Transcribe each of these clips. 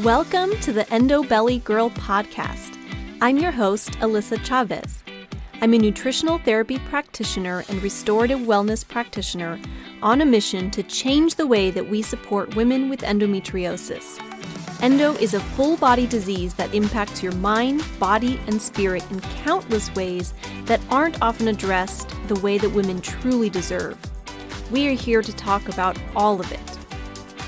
Welcome to the Endo Belly Girl Podcast. I'm your host, Alyssa Chavez. I'm a nutritional therapy practitioner and restorative wellness practitioner on a mission to change the way that we support women with endometriosis. Endo is a full-body disease that impacts your mind, body, and spirit in countless ways that aren't often addressed the way that women truly deserve. We are here to talk about all of it.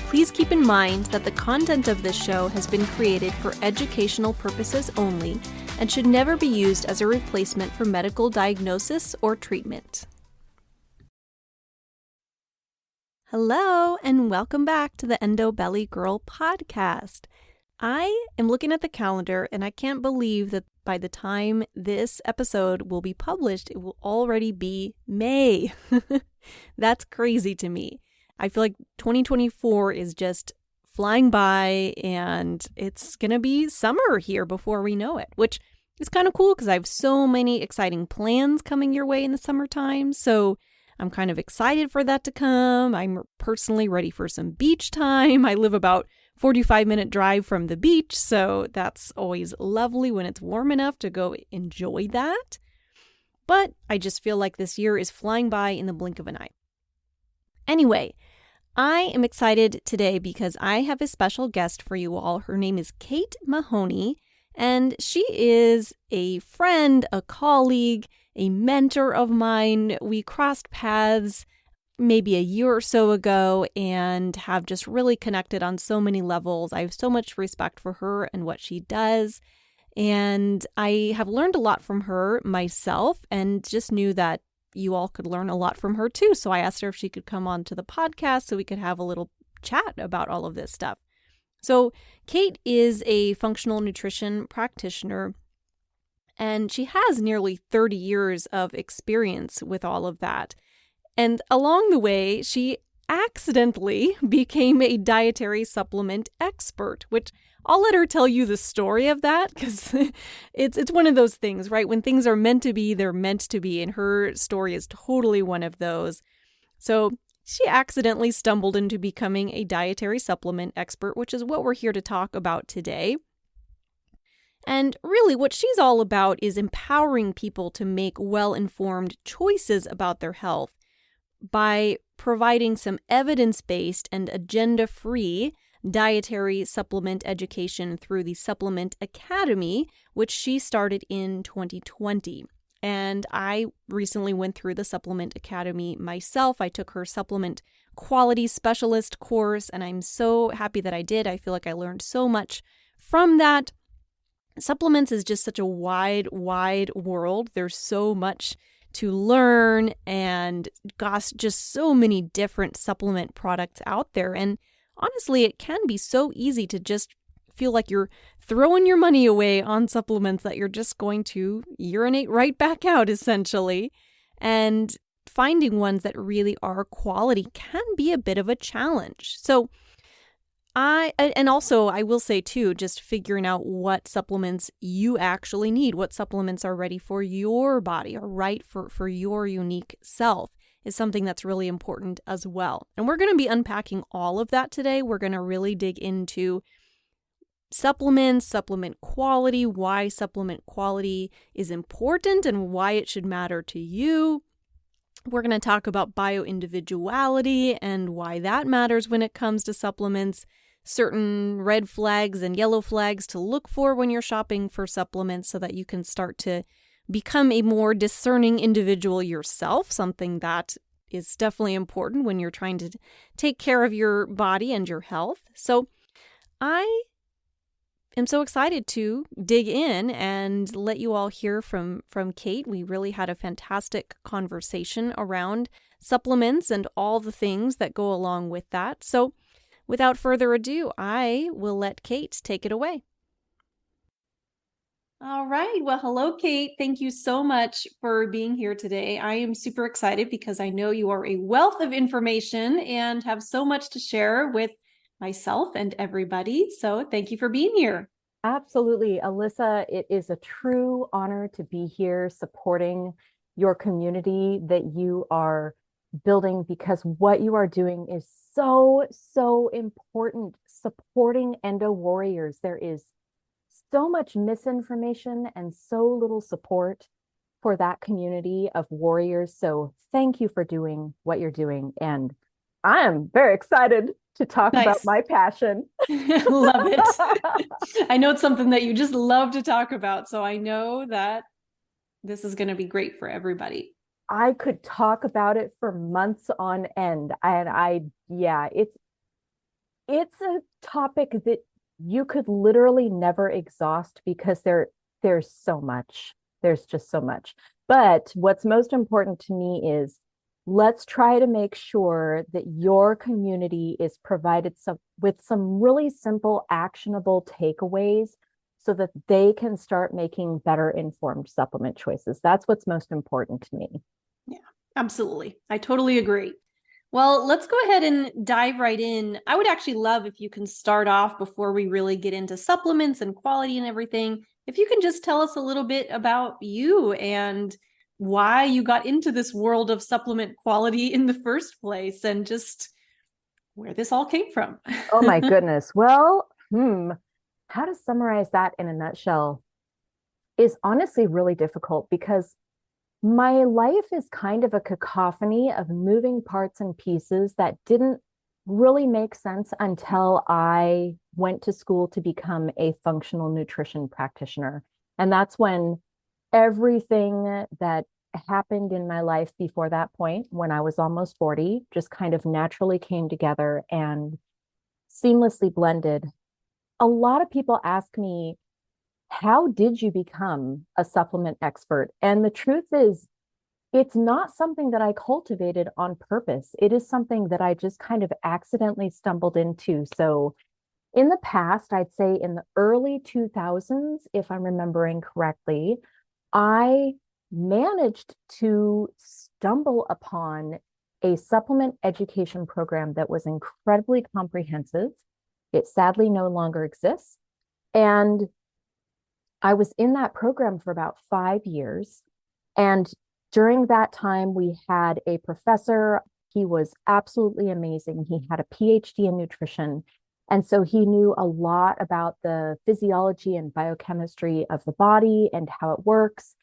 Please keep in mind that the content of this show has been created for educational purposes only and should never be used as a replacement for medical diagnosis or treatment. Hello, and welcome back to the Endo Belly Girl Podcast. I am looking at the calendar, and I can't believe that by the time this episode will be published, it will already be May. That's crazy to me. I feel like 2024 is just flying by, and it's going to be summer here before we know it, which is kind of cool because I have so many exciting plans coming your way in the summertime. So I'm kind of excited for that to come. I'm personally ready for some beach time. I live about 45-minute drive from the beach, so that's always lovely when it's warm enough to go enjoy that. But I just feel like this year is flying by in the blink of an eye. Anyway, I am excited today because I have a special guest for you all. Her name is Kate Mahoney, and she is a friend, a colleague, a mentor of mine. We crossed paths maybe a year or so ago and have just really connected on so many levels. I have so much respect for her and what she does, and I have learned a lot from her myself and just knew that you all could learn a lot from her too. So I asked her if she could come on to the podcast so we could have a little chat about all of this stuff. So Kate is a functional nutrition practitioner, and she has nearly 30 years of experience with all of that. And along the way, she accidentally became a dietary supplement expert, which I'll let her tell you the story of that because it's one of those things, right? When things are meant to be, they're meant to be. And her story is totally one of those. So she accidentally stumbled into becoming a dietary supplement expert, which is what we're here to talk about today. And really what she's all about is empowering people to make well-informed choices about their health by providing some evidence-based and agenda-free dietary supplement education through the Supplement Academy, which she started in 2020. And I recently went through the Supplement Academy myself. I took her supplement quality specialist course, and I'm so happy that I did. I feel like I learned so much from that. Supplements is just such a wide world. There's so much to learn, and gosh, just so many different supplement products out there. And honestly, it can be so easy to just feel like you're throwing your money away on supplements that you're just going to urinate right back out, essentially. And finding ones that really are quality can be a bit of a challenge. So I will say too, just figuring out what supplements you actually need, what supplements are ready for your body or right for your unique self is something that's really important as well. And we're going to be unpacking all of that today. We're going to really dig into supplements, supplement quality, why supplement quality is important and why it should matter to you. We're going to talk about bioindividuality and why that matters when it comes to supplements, certain red flags and yellow flags to look for when you're shopping for supplements so that you can start to become a more discerning individual yourself, something that is definitely important when you're trying to take care of your body and your health. So I am so excited to dig in and let you all hear from Kate. We really had a fantastic conversation around supplements and all the things that go along with that. So without further ado, I will let Kate take it away. All right. Well, hello, Kate. Thank you so much for being here today. I am super excited because I know you are a wealth of information and have so much to share with myself and everybody. So thank you for being here. Absolutely. Alyssa, it is a true honor to be here supporting your community that you are building because what you are doing is so important. supporting endo warriors. There is so much misinformation and so little support for that community of warriors. So thank you for doing what you're doing. And I am very excited to talk about my passion. Love it. I know it's something that you just love to talk about. So I know that this is going to be great for everybody. I could talk about it for months on end. It's a topic that you could literally never exhaust because there's so much. There's just so much. But what's most important to me is let's try to make sure that your community is provided with some really simple, actionable takeaways so that they can start making better informed supplement choices. That's what's most important to me. Yeah, absolutely. I totally agree. Well, let's go ahead and dive right in. I would actually love if you can start off before we really get into supplements and quality and everything. If you can just tell us a little bit about you and why you got into this world of supplement quality in the first place and just where this all came from. Oh my goodness. Well, how to summarize that in a nutshell is honestly really difficult because my life is kind of a cacophony of moving parts and pieces that didn't really make sense until I went to school to become a functional nutrition practitioner. And that's when everything that happened in my life before that point, when I was almost 40, just kind of naturally came together and seamlessly blended. A lot of people ask me, how did you become a supplement expert? And the truth is, it's not something that I cultivated on purpose. It is something that I just kind of accidentally stumbled into. So in the past, I'd say in the early 2000s, if I'm remembering correctly, I managed to stumble upon a supplement education program that was incredibly comprehensive. It sadly no longer exists. And I was in that program for about 5 years. And during that time, we had a professor. He was absolutely amazing. He had a PhD in nutrition. And so he knew a lot about the physiology and biochemistry of the body and how it works.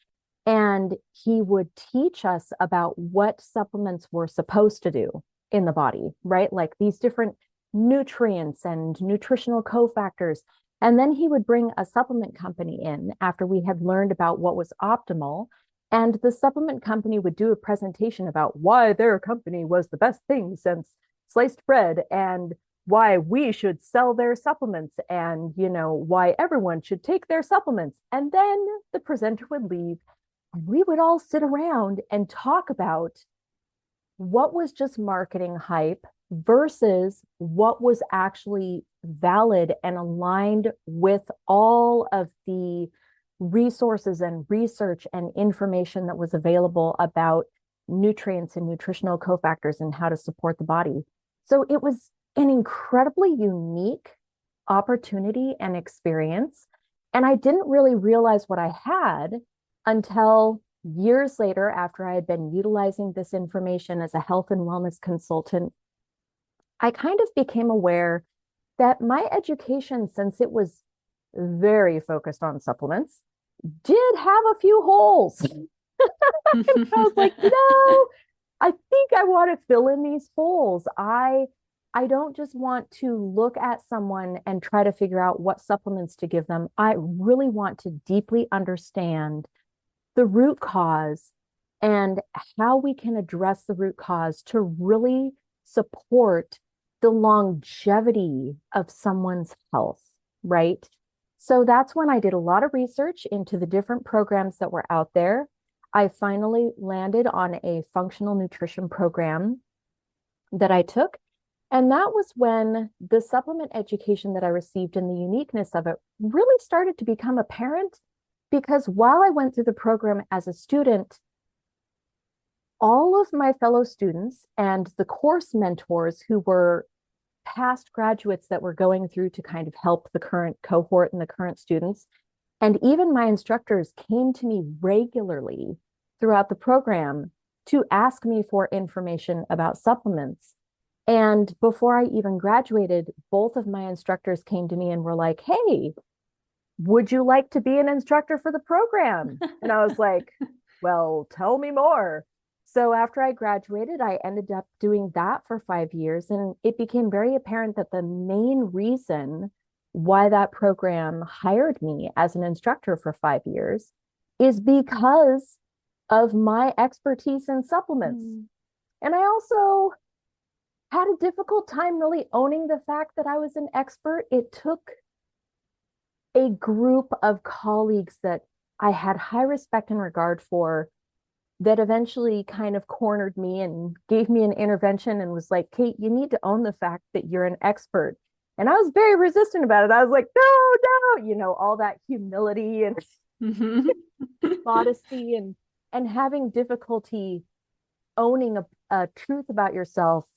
And he would teach us about what supplements were supposed to do in the body, right? Like these different nutrients and nutritional cofactors. And then he would bring a supplement company in after we had learned about what was optimal. And the supplement company would do a presentation about why their company was the best thing since sliced bread and why we should sell their supplements and, why everyone should take their supplements. And then the presenter would leave and we would all sit around and talk about what was just marketing hype versus what was actually valid and aligned with all of the resources and research and information that was available about nutrients and nutritional cofactors and how to support the body. So it was an incredibly unique opportunity and experience. And I didn't really realize what I had until years later, after I had been utilizing this information as a health and wellness consultant. I kind of became aware that my education, since it was very focused on supplements, did have a few holes. And I was like, I think I want to fill in these holes. I don't just want to look at someone and try to figure out what supplements to give them. I really want to deeply understand the root cause and how we can address the root cause to really support the longevity of someone's health, right? So that's when I did a lot of research into the different programs that were out there. I finally landed on a functional nutrition program that I took. And that was when the supplement education that I received and the uniqueness of it really started to become apparent, because while I went through the program as a student, all of my fellow students and the course mentors who were past graduates that were going through to kind of help the current cohort and the current students, and even my instructors came to me regularly throughout the program to ask me for information about supplements. And before I even graduated, both of my instructors came to me and were like, hey, would you like to be an instructor for the program? And I was like, well, tell me more. So after I graduated, I ended up doing that for 5 years. And it became very apparent that the main reason why that program hired me as an instructor for 5 years is because of my expertise in supplements. And I also had a difficult time really owning the fact that I was an expert. It took a group of colleagues that I had high respect and regard for that eventually kind of cornered me and gave me an intervention and was like, Kate, you need to own the fact that you're an expert. And I was very resistant about it. I was like, no, all that humility and modesty and having difficulty owning a truth about yourself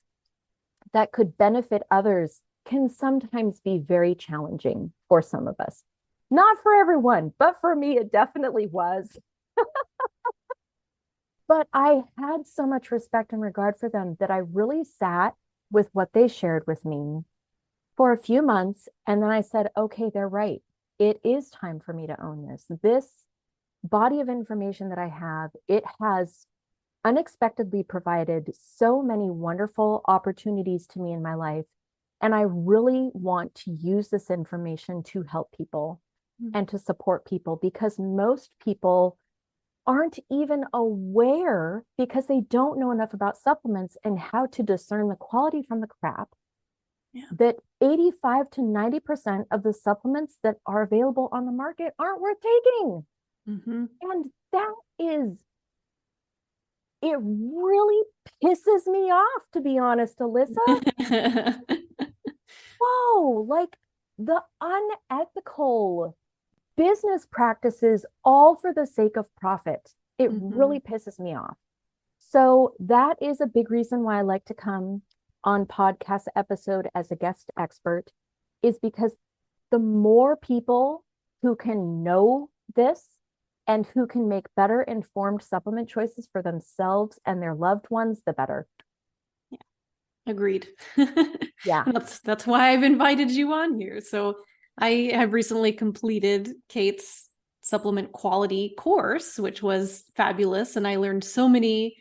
that could benefit others can sometimes be very challenging for some of us. Not for everyone, but for me, it definitely was. But I had so much respect and regard for them that I really sat with what they shared with me for a few months. And then I said, okay, they're right. It is time for me to own this. This body of information that I have, it has unexpectedly provided so many wonderful opportunities to me in my life. And I really want to use this information to help people and to support people, because most people aren't even aware, because they don't know enough about supplements and how to discern the quality from the crap, that 85 to 90% of the supplements that are available on the market aren't worth taking. And that is, it really pisses me off, to be honest, Alyssa. Whoa, like the unethical business practices, all for the sake of profit. It really pisses me off. So that is a big reason why I like to come on podcast episode as a guest expert, is because the more people who can know this and who can make better informed supplement choices for themselves and their loved ones, the better. Yeah, agreed. Yeah. That's why I've invited you on here. So I have recently completed Kate's supplement quality course, which was fabulous. And I learned so many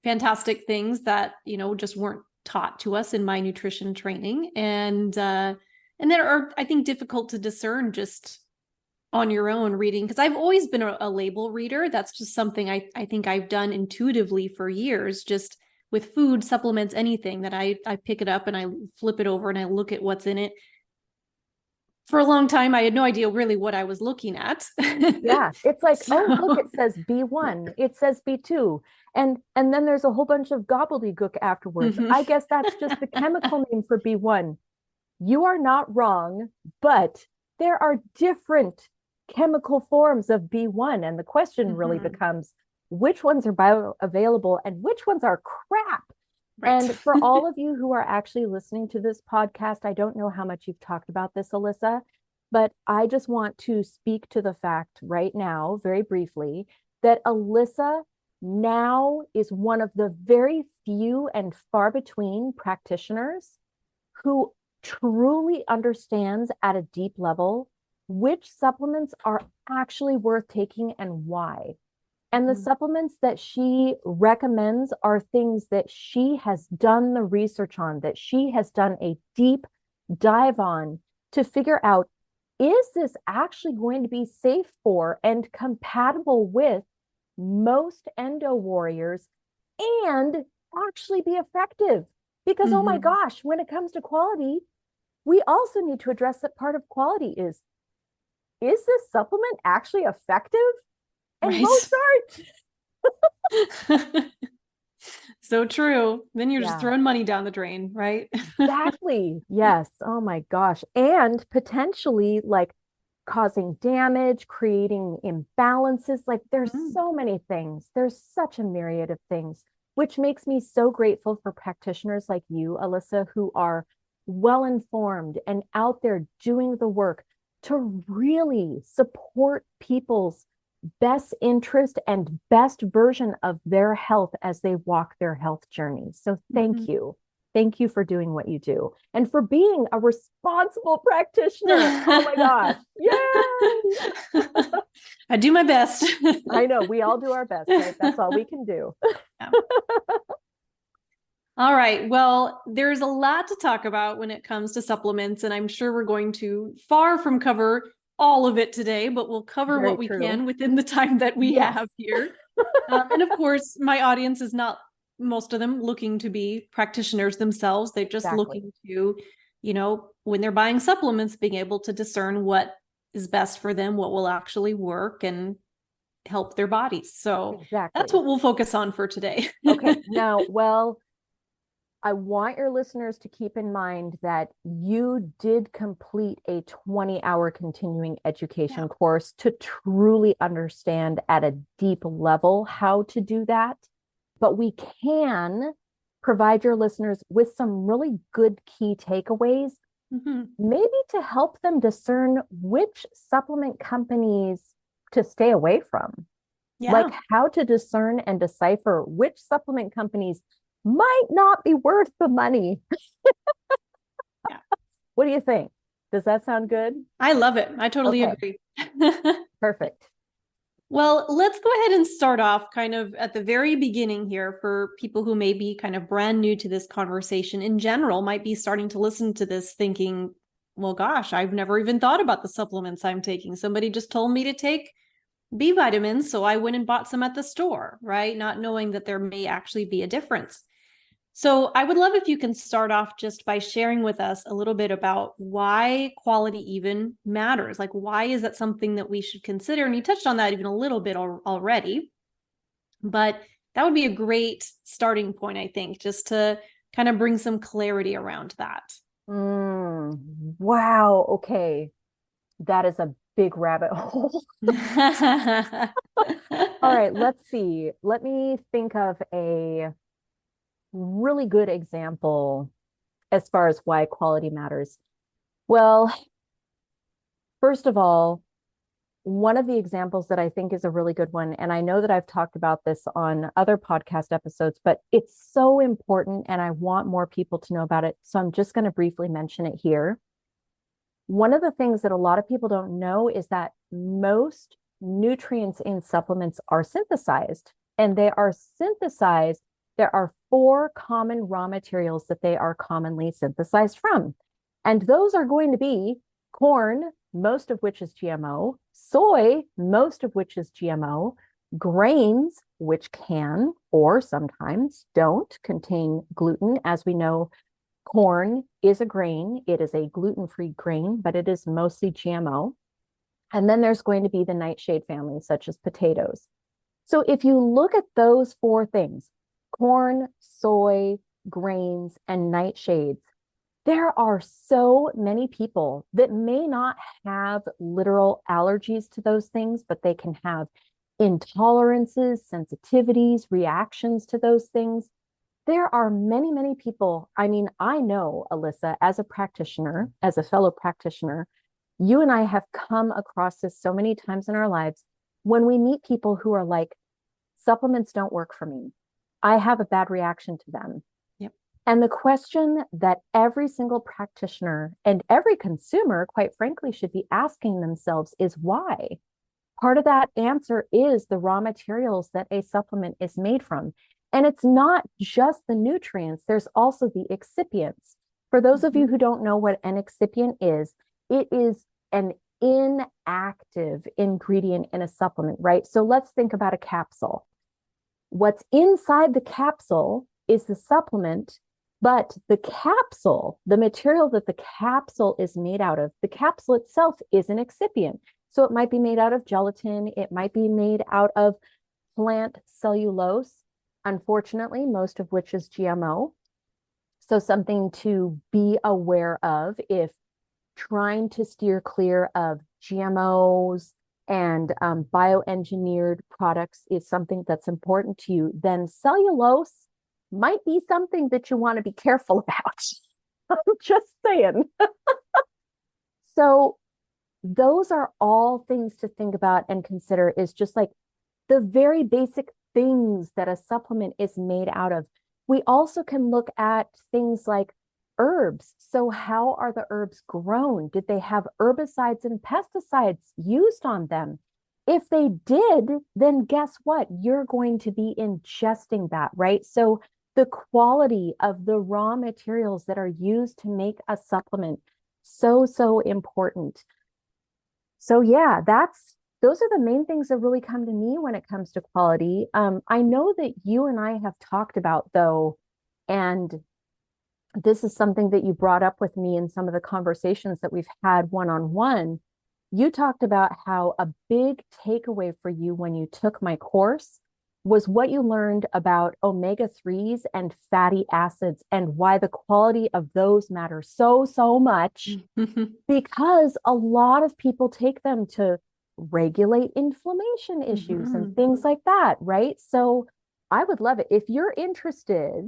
fantastic things that, just weren't taught to us in my nutrition training. And that are, I think, difficult to discern just on your own reading. Because I've always been a label reader. That's just something I think I've done intuitively for years, just with food, supplements, anything that I pick it up and I flip it over and I look at what's in it. For a long time, I had no idea really what I was looking at. Yeah, it's like, oh, look, it says B1, it says B2, and then there's a whole bunch of gobbledygook afterwards. I guess that's just the chemical name for B1. You are not wrong, but there are different chemical forms of B1, and the question really becomes, which ones are bioavailable and which ones are crap? Right. And for all of you who are actually listening to this podcast, I don't know how much you've talked about this, Alyssa, but I just want to speak to the fact right now, very briefly, that Alyssa now is one of the very few and far between practitioners who truly understands at a deep level which supplements are actually worth taking and why. And the supplements that she recommends are things that she has done the research on, that she has done a deep dive on to figure out, is this actually going to be safe for and compatible with most endo warriors and actually be effective? Because, oh my gosh, when it comes to quality, we also need to address that part of quality is this supplement actually effective? And most aren't. So true. Then you're just throwing money down the drain, right? Exactly. Yes. Oh my gosh. And potentially like causing damage, creating imbalances. Like there's so many things. There's such a myriad of things, which makes me so grateful for practitioners like you, Alyssa, who are well informed and out there doing the work to really support people's best interest and best version of their health as they walk their health journey. So thank you. Thank you for doing what you do and for being a responsible practitioner. Oh my gosh. Yay! I do my best. I know we all do our best, right? That's all we can do. Yeah. All right. Well, there's a lot to talk about when it comes to supplements, and I'm sure we're going to far from cover all of it today, but we'll cover Very what we true. can within the time that we Yes. have here. And of course, my audience is not, most of them, looking to be practitioners themselves. They're just looking to, when they're buying supplements, being able to discern what is best for them, what will actually work and help their bodies. So that's what we'll focus on for today. Okay. Now, well, I want your listeners to keep in mind that you did complete a 20-hour continuing education course to truly understand at a deep level how to do that. But we can provide your listeners with some really good key takeaways, maybe to help them discern which supplement companies to stay away from. Like how to discern and decipher which supplement companies might not be worth the money. What do you think? Does that sound good? I love it. I totally agree. Perfect. Well, let's go ahead and start off kind of at the very beginning here for people who may be kind of brand new to this conversation in general, might be starting to listen to this thinking, well, gosh, I've never even thought about the supplements I'm taking. Somebody just told me to take B vitamins, so I went and bought some at the store, right? Not knowing that there may actually be a difference. So I would love if you can start off just by sharing with us a little bit about why quality even matters. Like, why is that something that we should consider? And you touched on that even a little bit already, but that would be a great starting point, I think, just to kind of bring some clarity around that. Wow. Okay. That is a big rabbit hole. All right. Let's see. Let me think of a really good example as far as why quality matters. Well, first of all, one of the examples that I think is a really good one, and I know that I've talked about this on other podcast episodes, but it's so important and I want more people to know about it. So I'm just going to briefly mention it here. One of the things that a lot of people don't know is that most nutrients in supplements are synthesized, and they are synthesized. There are 4 common raw materials that they are commonly synthesized from. And those are going to be corn, most of which is GMO, soy, most of which is GMO, grains, which can or sometimes don't contain gluten. As we know, corn is a grain. It is a gluten-free grain, but it is mostly GMO. And then there's going to be the nightshade family, such as potatoes. So if you look at those 4 things, corn, soy, grains, and nightshades, there are so many people that may not have literal allergies to those things, but they can have intolerances, sensitivities, reactions to those things. There are many, many people. I mean, I know, Alyssa, as a practitioner, as a fellow practitioner, you and I have come across this so many times in our lives when we meet people who are like, supplements don't work for me. I have a bad reaction to them. And the question that every single practitioner and every consumer, quite frankly, should be asking themselves is why? Part of that answer is the raw materials that a supplement is made from. And it's not just the nutrients, there's also the excipients. For those of you who don't know what an excipient is, it is an inactive ingredient in a supplement, right? So let's think about a capsule. What's inside the capsule is the supplement, but the capsule, the material that the capsule is made out of, the capsule itself is an excipient. So it might be made out of gelatin. It might be made out of plant cellulose, unfortunately, most of which is GMO. So something to be aware of if trying to steer clear of GMOs and bioengineered products is something that's important to you, then cellulose might be something that you want to be careful about. I'm just saying. So those are all things to think about and consider, is just like the very basic things that a supplement is made out of. We also can look at things like herbs. So how are the herbs grown? Did they have herbicides and pesticides used on them? If they did, then guess what? You're going to be ingesting that, right? So the quality of the raw materials that are used to make a supplement, so important. So yeah, those are the main things that really come to me when it comes to quality. I know that you and I have talked about though, and this is something that you brought up with me in some of the conversations that we've had one-on-one. You talked about how a big takeaway for you when you took my course was what you learned about omega-3s and fatty acids and why the quality of those matter so much, because a lot of people take them to regulate inflammation issues and things like that, right? So I would love it. If you're interested,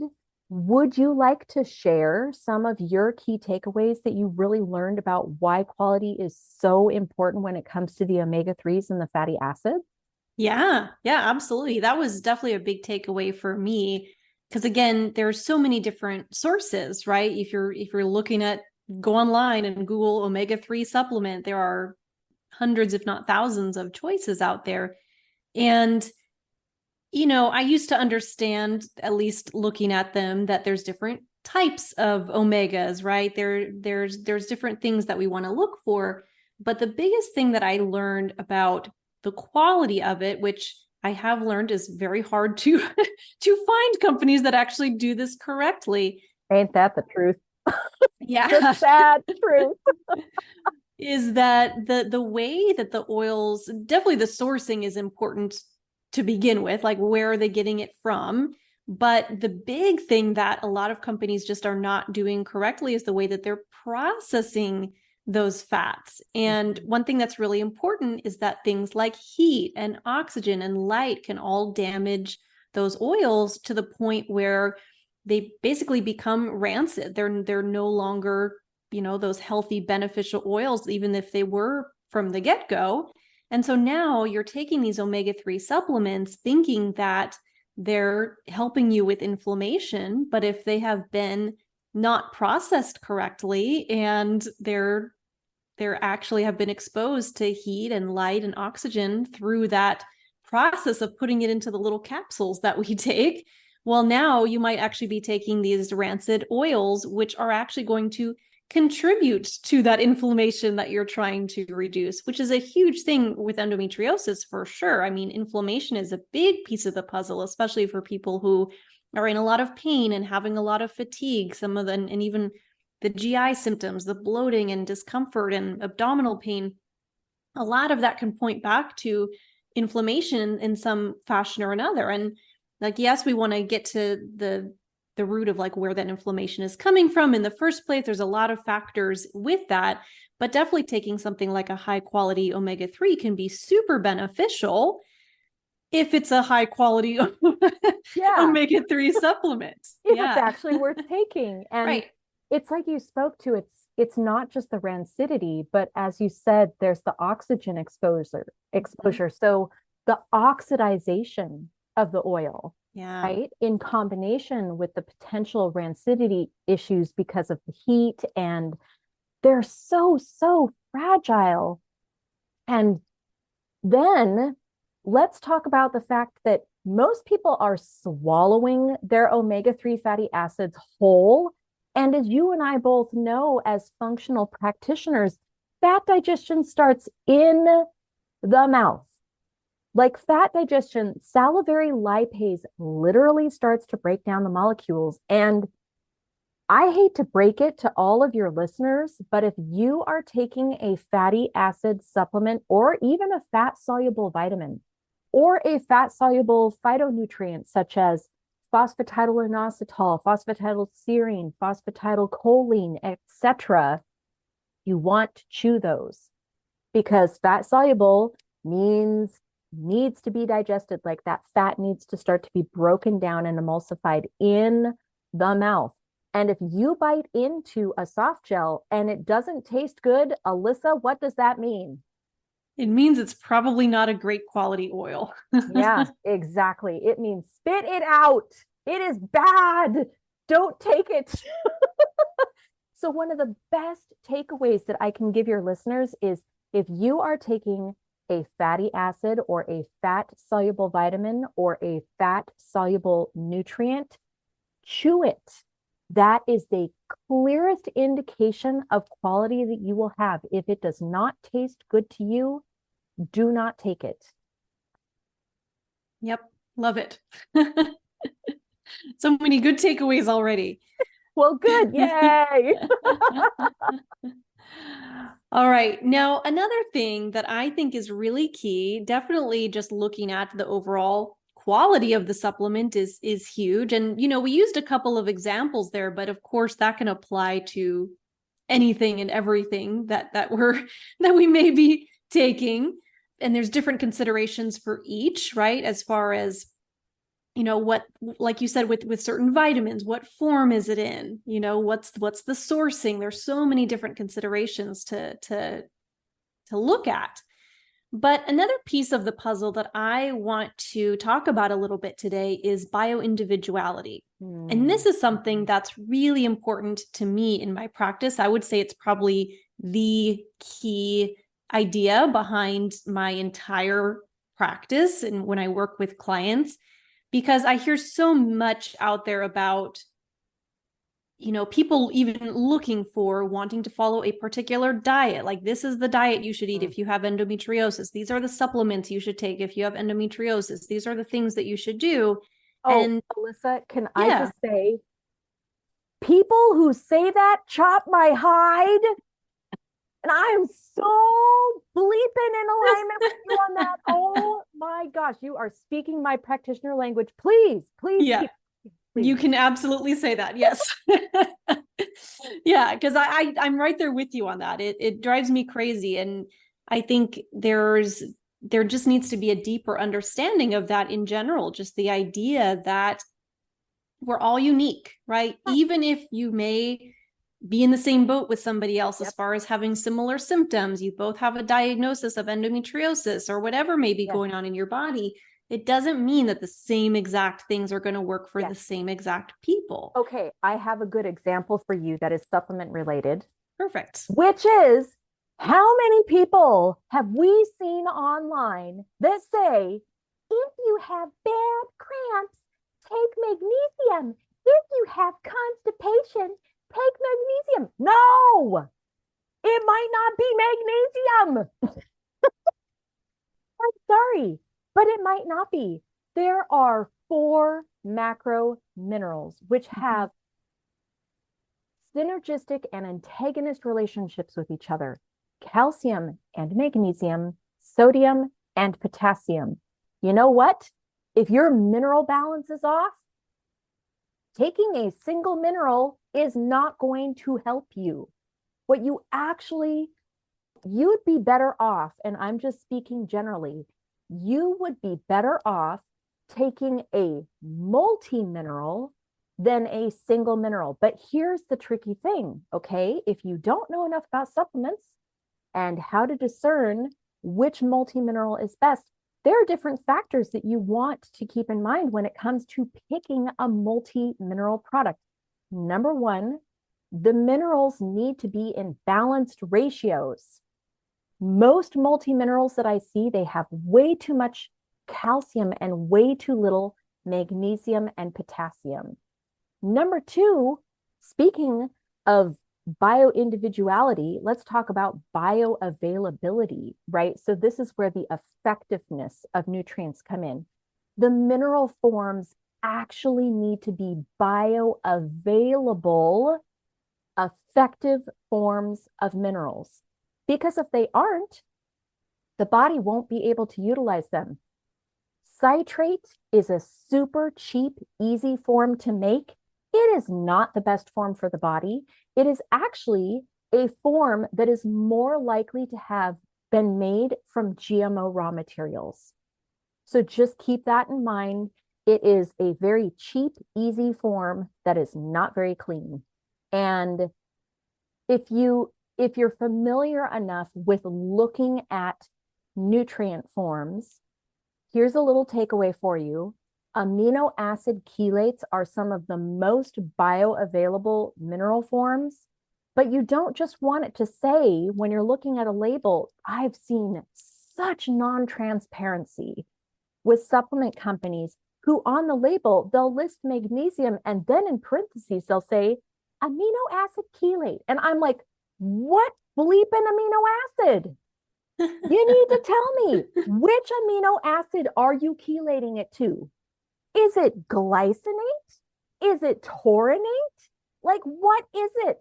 would you like to share some of your key takeaways that you really learned about why quality is so important when it comes to the omega-3s and the fatty acids? Yeah, absolutely. That was definitely a big takeaway for me. Because again, there's so many different sources, right? If you're looking at go online and Google omega-3 supplement, there are hundreds, if not thousands, of choices out there. And I used to understand, at least looking at them, that there's different types of omegas, right? There's different things that we want to look for. But the biggest thing that I learned about the quality of it, which I have learned is very hard to to find companies that actually do this correctly. Ain't that the truth? Yeah. The sad truth. Is that the way that the oils, definitely the sourcing is important to begin with, like where are they getting it from? But the big thing that a lot of companies just are not doing correctly is the way that they're processing those fats. And one thing that's really important is that things like heat and oxygen and light can all damage those oils to the point where they basically become rancid. They're no longer, those healthy, beneficial oils, even if they were from the get-go. And so now you're taking these omega-3 supplements thinking that they're helping you with inflammation, but if they have been not processed correctly and they're actually have been exposed to heat and light and oxygen through that process of putting it into the little capsules that we take, well, now you might actually be taking these rancid oils, which are actually going to contribute to that inflammation that you're trying to reduce, which is a huge thing with endometriosis for sure. I mean, inflammation is a big piece of the puzzle, especially for people who are in a lot of pain and having a lot of fatigue, some of them, and even the GI symptoms, the bloating and discomfort and abdominal pain. A lot of that can point back to inflammation in some fashion or another. And like, yes, we want to get to the root of like where that inflammation is coming from in the first place. There's a lot of factors with that, but definitely taking something like a high quality omega-3 can be super beneficial if it's a high quality omega-3 supplement. If it's actually worth taking. And right. It's like you spoke to, it's not just the rancidity, but as you said, there's the oxygen exposure. So the oxidization of the oil, right? In combination with the potential rancidity issues because of the heat, and they're so fragile. And then let's talk about the fact that most people are swallowing their omega-3 fatty acids whole. And as you and I both know, as functional practitioners, fat digestion starts in the mouth. Like fat digestion, salivary lipase literally starts to break down the molecules. And I hate to break it to all of your listeners, but if you are taking a fatty acid supplement or even a fat soluble vitamin or a fat soluble phytonutrient such as phosphatidylainositol, phosphatidylserine, phosphatidylcholine, etc., you want to chew those because fat soluble needs to be digested. Like that fat needs to start to be broken down and emulsified in the mouth. And if you bite into a soft gel and it doesn't taste good, Alyssa, what does that mean? It means it's probably not a great quality oil. Yeah, exactly. It means spit it out. It is bad. Don't take it. So one of the best takeaways that I can give your listeners is if you are taking a fatty acid or a fat soluble vitamin or a fat soluble nutrient, chew it. That is the clearest indication of quality that you will have. If it does not taste good to you, do not take it. Yep. Love it. So many good takeaways already. Well, good. Yay. All right. Now, another thing that I think is really key, definitely just looking at the overall quality of the supplement is huge. And, we used a couple of examples there, but of course that can apply to anything and everything that we may be taking. And there's different considerations for each, right? As far as what, like you said, with certain vitamins, what form is it in? What's the sourcing? There's so many different considerations to look at. But another piece of the puzzle that I want to talk about a little bit today is bioindividuality. And this is something that's really important to me in my practice. I would say it's probably the key idea behind my entire practice and when I work with clients, because I hear so much out there about, people even looking for wanting to follow a particular diet. Like, this is the diet you should eat if you have endometriosis. These are the supplements you should take if you have endometriosis. These are the things that you should do. Oh, and Alyssa, can I just say, people who say that chop my hide. And I am so bleeping in alignment with you on that. Oh my gosh, you are speaking my practitioner language. Please. Yeah, please. You can absolutely say that. Yes. Yeah, because I'm right there with you on that. It drives me crazy. And I think there just needs to be a deeper understanding of that in general. Just the idea that we're all unique, right? Even if you may be in the same boat with somebody else as far as having similar symptoms, you both have a diagnosis of endometriosis or whatever may be going on in your body, it doesn't mean that the same exact things are going to work for the same exact people. Okay, I have a good example for you that is supplement related. Perfect. Which is, how many people have we seen online that say, if you have bad cramps, take magnesium. If you have constipation, take magnesium. No, it might not be magnesium. I'm sorry, but it might not be. There are 4 macro minerals which have synergistic and antagonist relationships with each other: calcium and magnesium, sodium and potassium. You know what? If your mineral balance is off, taking a single mineral is not going to help you. What you'd be better off, and I'm just speaking generally, you would be better off taking a multi-mineral than a single mineral. But here's the tricky thing, okay? If you don't know enough about supplements and how to discern which multi-mineral is best, there are different factors that you want to keep in mind when it comes to picking a multi-mineral product. Number 1, the minerals need to be in balanced ratios. Most multi-minerals that I see, they have way too much calcium and way too little magnesium and potassium. Number 2, speaking of bioindividuality, let's talk about bioavailability, right? So this is where the effectiveness of nutrients come in. The mineral forms actually need to be bioavailable, effective forms of minerals. Because if they aren't, the body won't be able to utilize them. Citrate is a super cheap, easy form to make. It is not the best form for the body. It is actually a form that is more likely to have been made from GMO raw materials. So just keep that in mind. It is a very cheap, easy form that is not very clean. And if you're familiar enough with looking at nutrient forms, here's a little takeaway for you. Amino acid chelates are some of the most bioavailable mineral forms, but you don't just want it to say when you're looking at a label. I've seen such non-transparency with supplement companies who on the label, they'll list magnesium and then in parentheses, they'll say amino acid chelate. And I'm like, what bleeping amino acid? You need to tell me, which amino acid are you chelating it to? Is it glycinate? Is it taurinate? Like, what is it?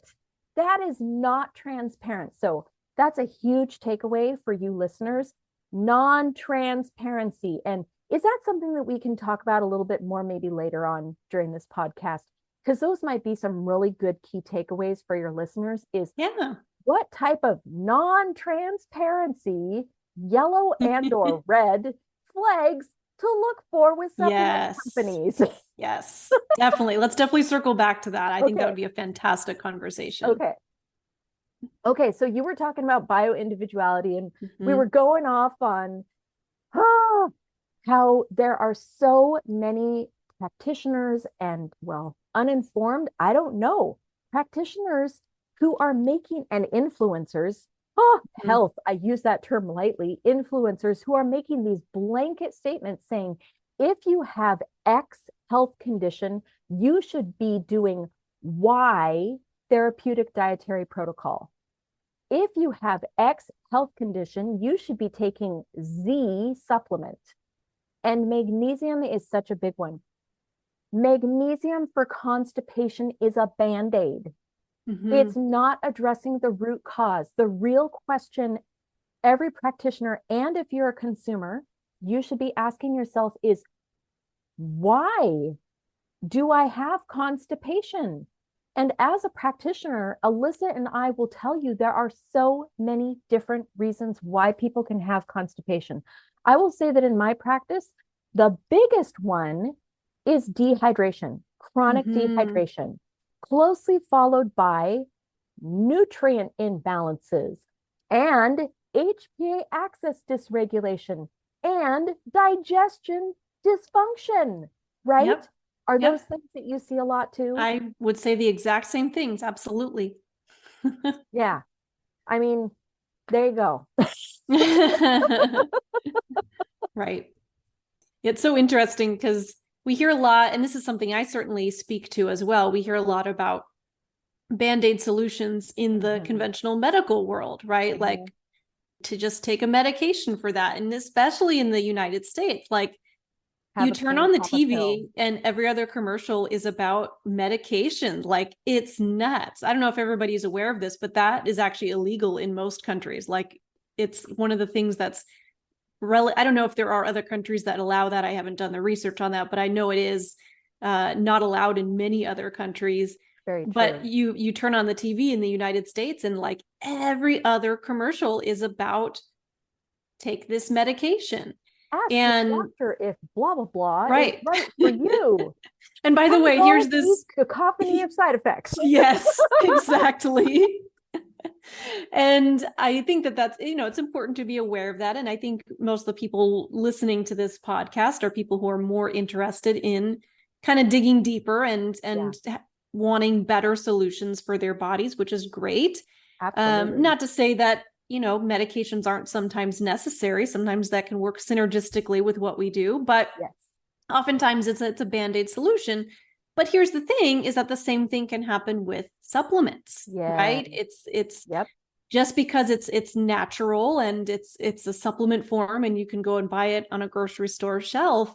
That is not transparent. So that's a huge takeaway for you listeners, non-transparency. And is that something that we can talk about a little bit more maybe later on during this podcast? Because those might be some really good key takeaways for your listeners is what type of non-transparency, yellow and or red flags to look for with supplement companies. Yes, definitely. Let's definitely circle back to that. I think that would be a fantastic conversation. Okay. So you were talking about bioindividuality and we were going off on how there are so many practitioners and, well, uninformed, I don't know, practitioners who are making, and influencers, health, I use that term lightly, influencers who are making these blanket statements saying, if you have X health condition, you should be doing Y therapeutic dietary protocol. If you have X health condition, you should be taking Z supplement. And magnesium is such a big one. Magnesium for constipation is a Band-Aid. It's not addressing the root cause. The real question every practitioner, and if you're a consumer, you should be asking yourself is, why do I have constipation? And as a practitioner, Alyssa and I will tell you there are so many different reasons why people can have constipation. I will say that in my practice, the biggest one is dehydration, chronic dehydration, closely followed by nutrient imbalances and HPA axis dysregulation and digestion dysfunction, right? Yep. Are those things that you see a lot too? I would say the exact same things. Absolutely. Yeah. I mean, there you go. Right. It's so interesting because we hear a lot, and this is something I certainly speak to as well. We hear a lot about Band-Aid solutions in the conventional medical world, right? Like to just take a medication for that. And especially in the United States, like you turn on the TV and every other commercial is about medication. Like it's nuts. I don't know if everybody's aware of this, but that is actually illegal in most countries. Like it's one of the things that's I don't know if there are other countries that allow that. I haven't done the research on that, but I know it is not allowed in many other countries. Very true. But you turn on the TV in the United States and like every other commercial is about take this medication. Ask and the doctor if blah, blah, blah right. is right for you. And by the way, here's this cacophony of side effects. Yes, exactly. And I think that that's, it's important to be aware of that. And I think most of the people listening to this podcast are people who are more interested in kind of digging deeper and wanting better solutions for their bodies, which is great. Absolutely. Not to say that, medications aren't sometimes necessary. Sometimes that can work synergistically with what we do, but oftentimes it's a Band-Aid solution. But here's the thing is that the same thing can happen with supplements, right? It's just because it's natural and it's a supplement form and you can go and buy it on a grocery store shelf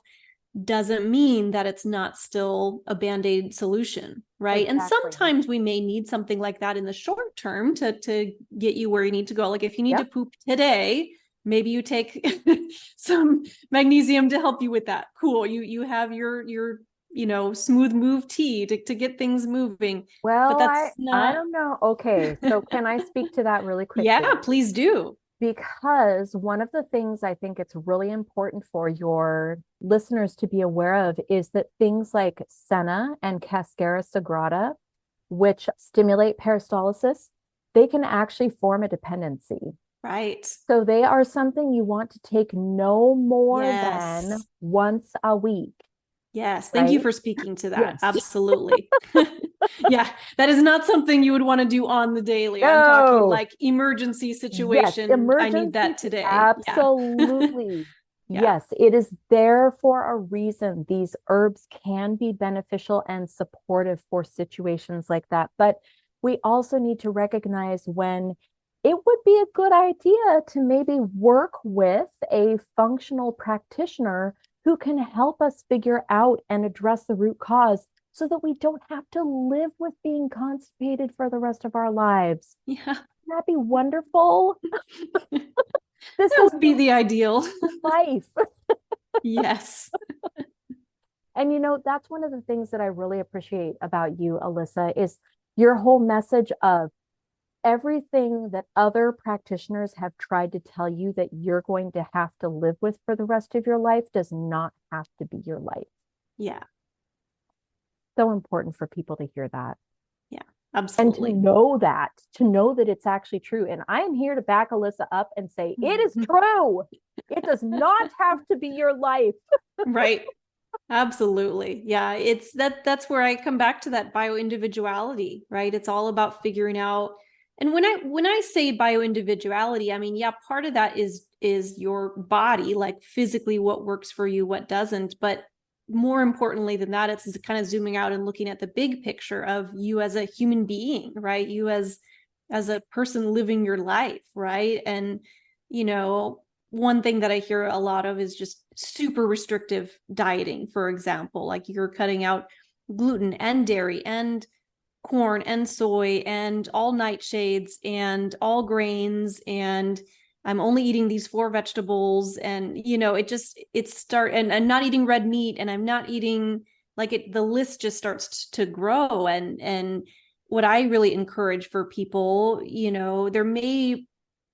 doesn't mean that it's not still a Band-Aid solution, right? Exactly. And sometimes we may need something like that in the short term to get you where you need to go. Like if you need to poop today, maybe you take some magnesium to help you with that. Cool. You have your smooth move tea to get things moving. Well, but that's I don't know. Okay. So can I speak to that really quickly? Yeah, please do. Because one of the things I think it's really important for your listeners to be aware of is that things like senna and cascara sagrada, which stimulate peristalsis, they can actually form a dependency. Right. So they are something you want to take no more than once a week. Yes. Thank you right? for speaking to that. Yes. Absolutely. Yeah. That is not something you would want to do on the daily. I'm talking No. like emergency Yes, situation. I need emergency. that today. Yeah. Absolutely. Yeah. Yes, it is there for a reason. These herbs can be beneficial and supportive for situations like that. But we also need to recognize when it would be a good idea to maybe work with a functional practitioner who can help us figure out and address the root cause so that we don't have to live with being constipated for the rest of our lives. Yeah. That'd be wonderful. This That is would be the ideal. life. Yes. And that's one of the things that I really appreciate about you, Alyssa, is your whole message of everything that other practitioners have tried to tell you that you're going to have to live with for the rest of your life does not have to be your life. Yeah. So important for people to hear that. Yeah. And to Absolutely. know that it's actually true. And I am here to back Alyssa up and say, it is true. It does not have to be your life. Right. Absolutely. Yeah. That's where I come back to that bioindividuality, right? It's all about figuring out. And when I say bioindividuality, I mean, yeah, part of that is your body, like physically what works for you, what doesn't. But more importantly than that, it's kind of zooming out and looking at the big picture of you as a human being, right? You as a person living your life, right? And one thing that I hear a lot of is just super restrictive dieting, for example, like you're cutting out gluten and dairy and corn and soy and all nightshades and all grains, and I'm only eating these 4 vegetables, and and not eating red meat, and I'm not eating the list just starts to grow. And what I really encourage for people, there may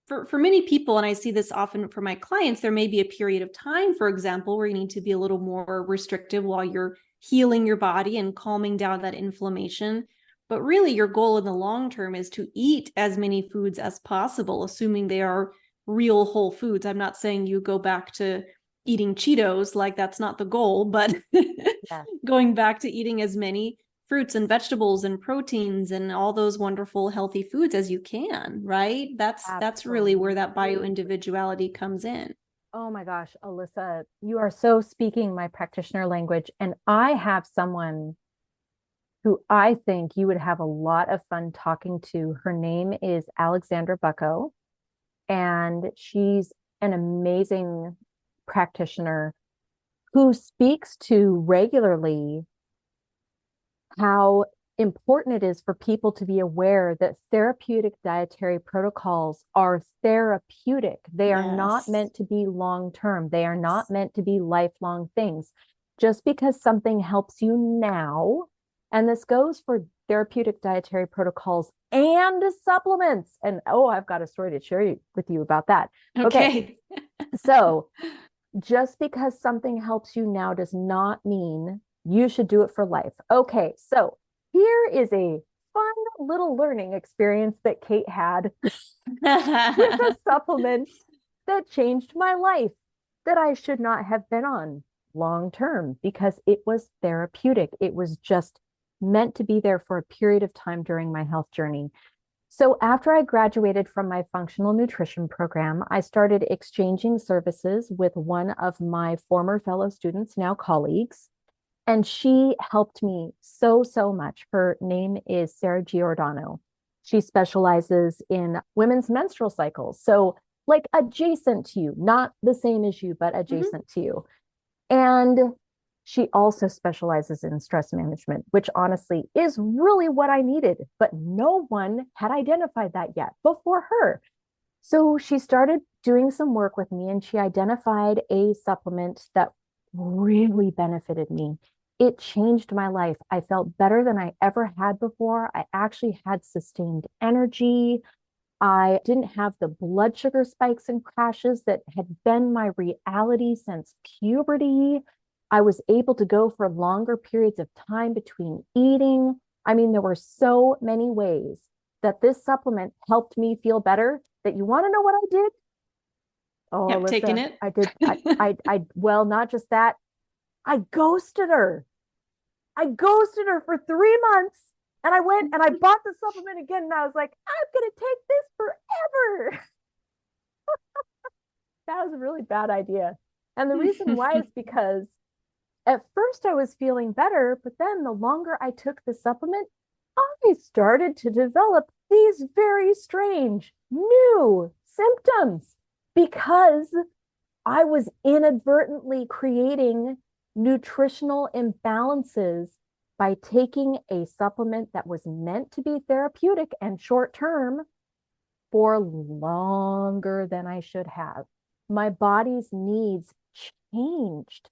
for many people, and I see this often for my clients, there may be a period of time, for example, where you need to be a little more restrictive while you're healing your body and calming down that inflammation. But really, your goal in the long term is to eat as many foods as possible, assuming they are real whole foods. I'm not saying you go back to eating Cheetos, like that's not the goal, but Yeah. going back to eating as many fruits and vegetables and proteins and all those wonderful healthy foods as you can, right? That's really where that Absolutely. bioindividuality comes in. Oh my gosh, Alyssa, you are so speaking my practitioner language. And I have someone who I think you would have a lot of fun talking to. Her name is Alexandra Bucko, and she's an amazing practitioner who speaks to regularly how important it is for people to be aware that therapeutic dietary protocols are therapeutic. They are not Yes. meant to be long term, they are not meant to be lifelong things. Just because something helps you now, and this goes for therapeutic dietary protocols and supplements. And oh, I've got a story to share with you about that. Okay. Okay. So just because something helps you now does not mean you should do it for life. Okay, so here is a fun little learning experience that Kate had with a supplement that changed my life that I should not have been on long term because it was therapeutic. It was just meant to be there for a period of time during my health journey. So after I graduated from my functional nutrition program, I started exchanging services with one of my former fellow students, now colleagues, and she helped me so, so much. Her name is Sarah Giordano. She specializes in women's menstrual cycles. So like adjacent to you, not the same as you, but adjacent to you. And she also specializes in stress management, which honestly is really what I needed, but no one had identified that yet before her. So she started doing some work with me and she identified a supplement that really benefited me. It changed my life. I felt better than I ever had before. I actually had sustained energy. I didn't have the blood sugar spikes and crashes that had been my reality since puberty. I was able to go for longer periods of time between eating. I mean, there were so many ways that this supplement helped me feel better that you want to know what I did? Oh, Kept taking Alyssa, it. I did. Well, not just that. I ghosted her. I ghosted her for 3 months. And I went and I bought the supplement again. And I was like, I'm going to take this forever. That was a really bad idea. And the reason why is because at first I was feeling better, but then the longer I took the supplement, I started to develop these very strange new symptoms because I was inadvertently creating nutritional imbalances by taking a supplement that was meant to be therapeutic and short term for longer than I should have. My body's needs changed.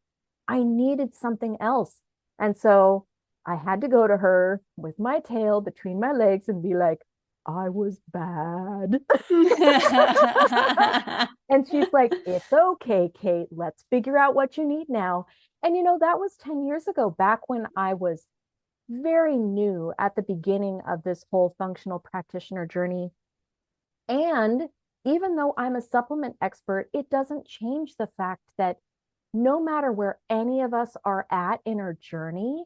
I needed something else. And so I had to go to her with my tail between my legs and be like, I was bad. And she's like, it's okay, Kate. Let's figure out what you need now. And, that was 10 years ago, back when I was very new at the beginning of this whole functional practitioner journey. And even though I'm a supplement expert, it doesn't change the fact that no matter where any of us are at in our journey,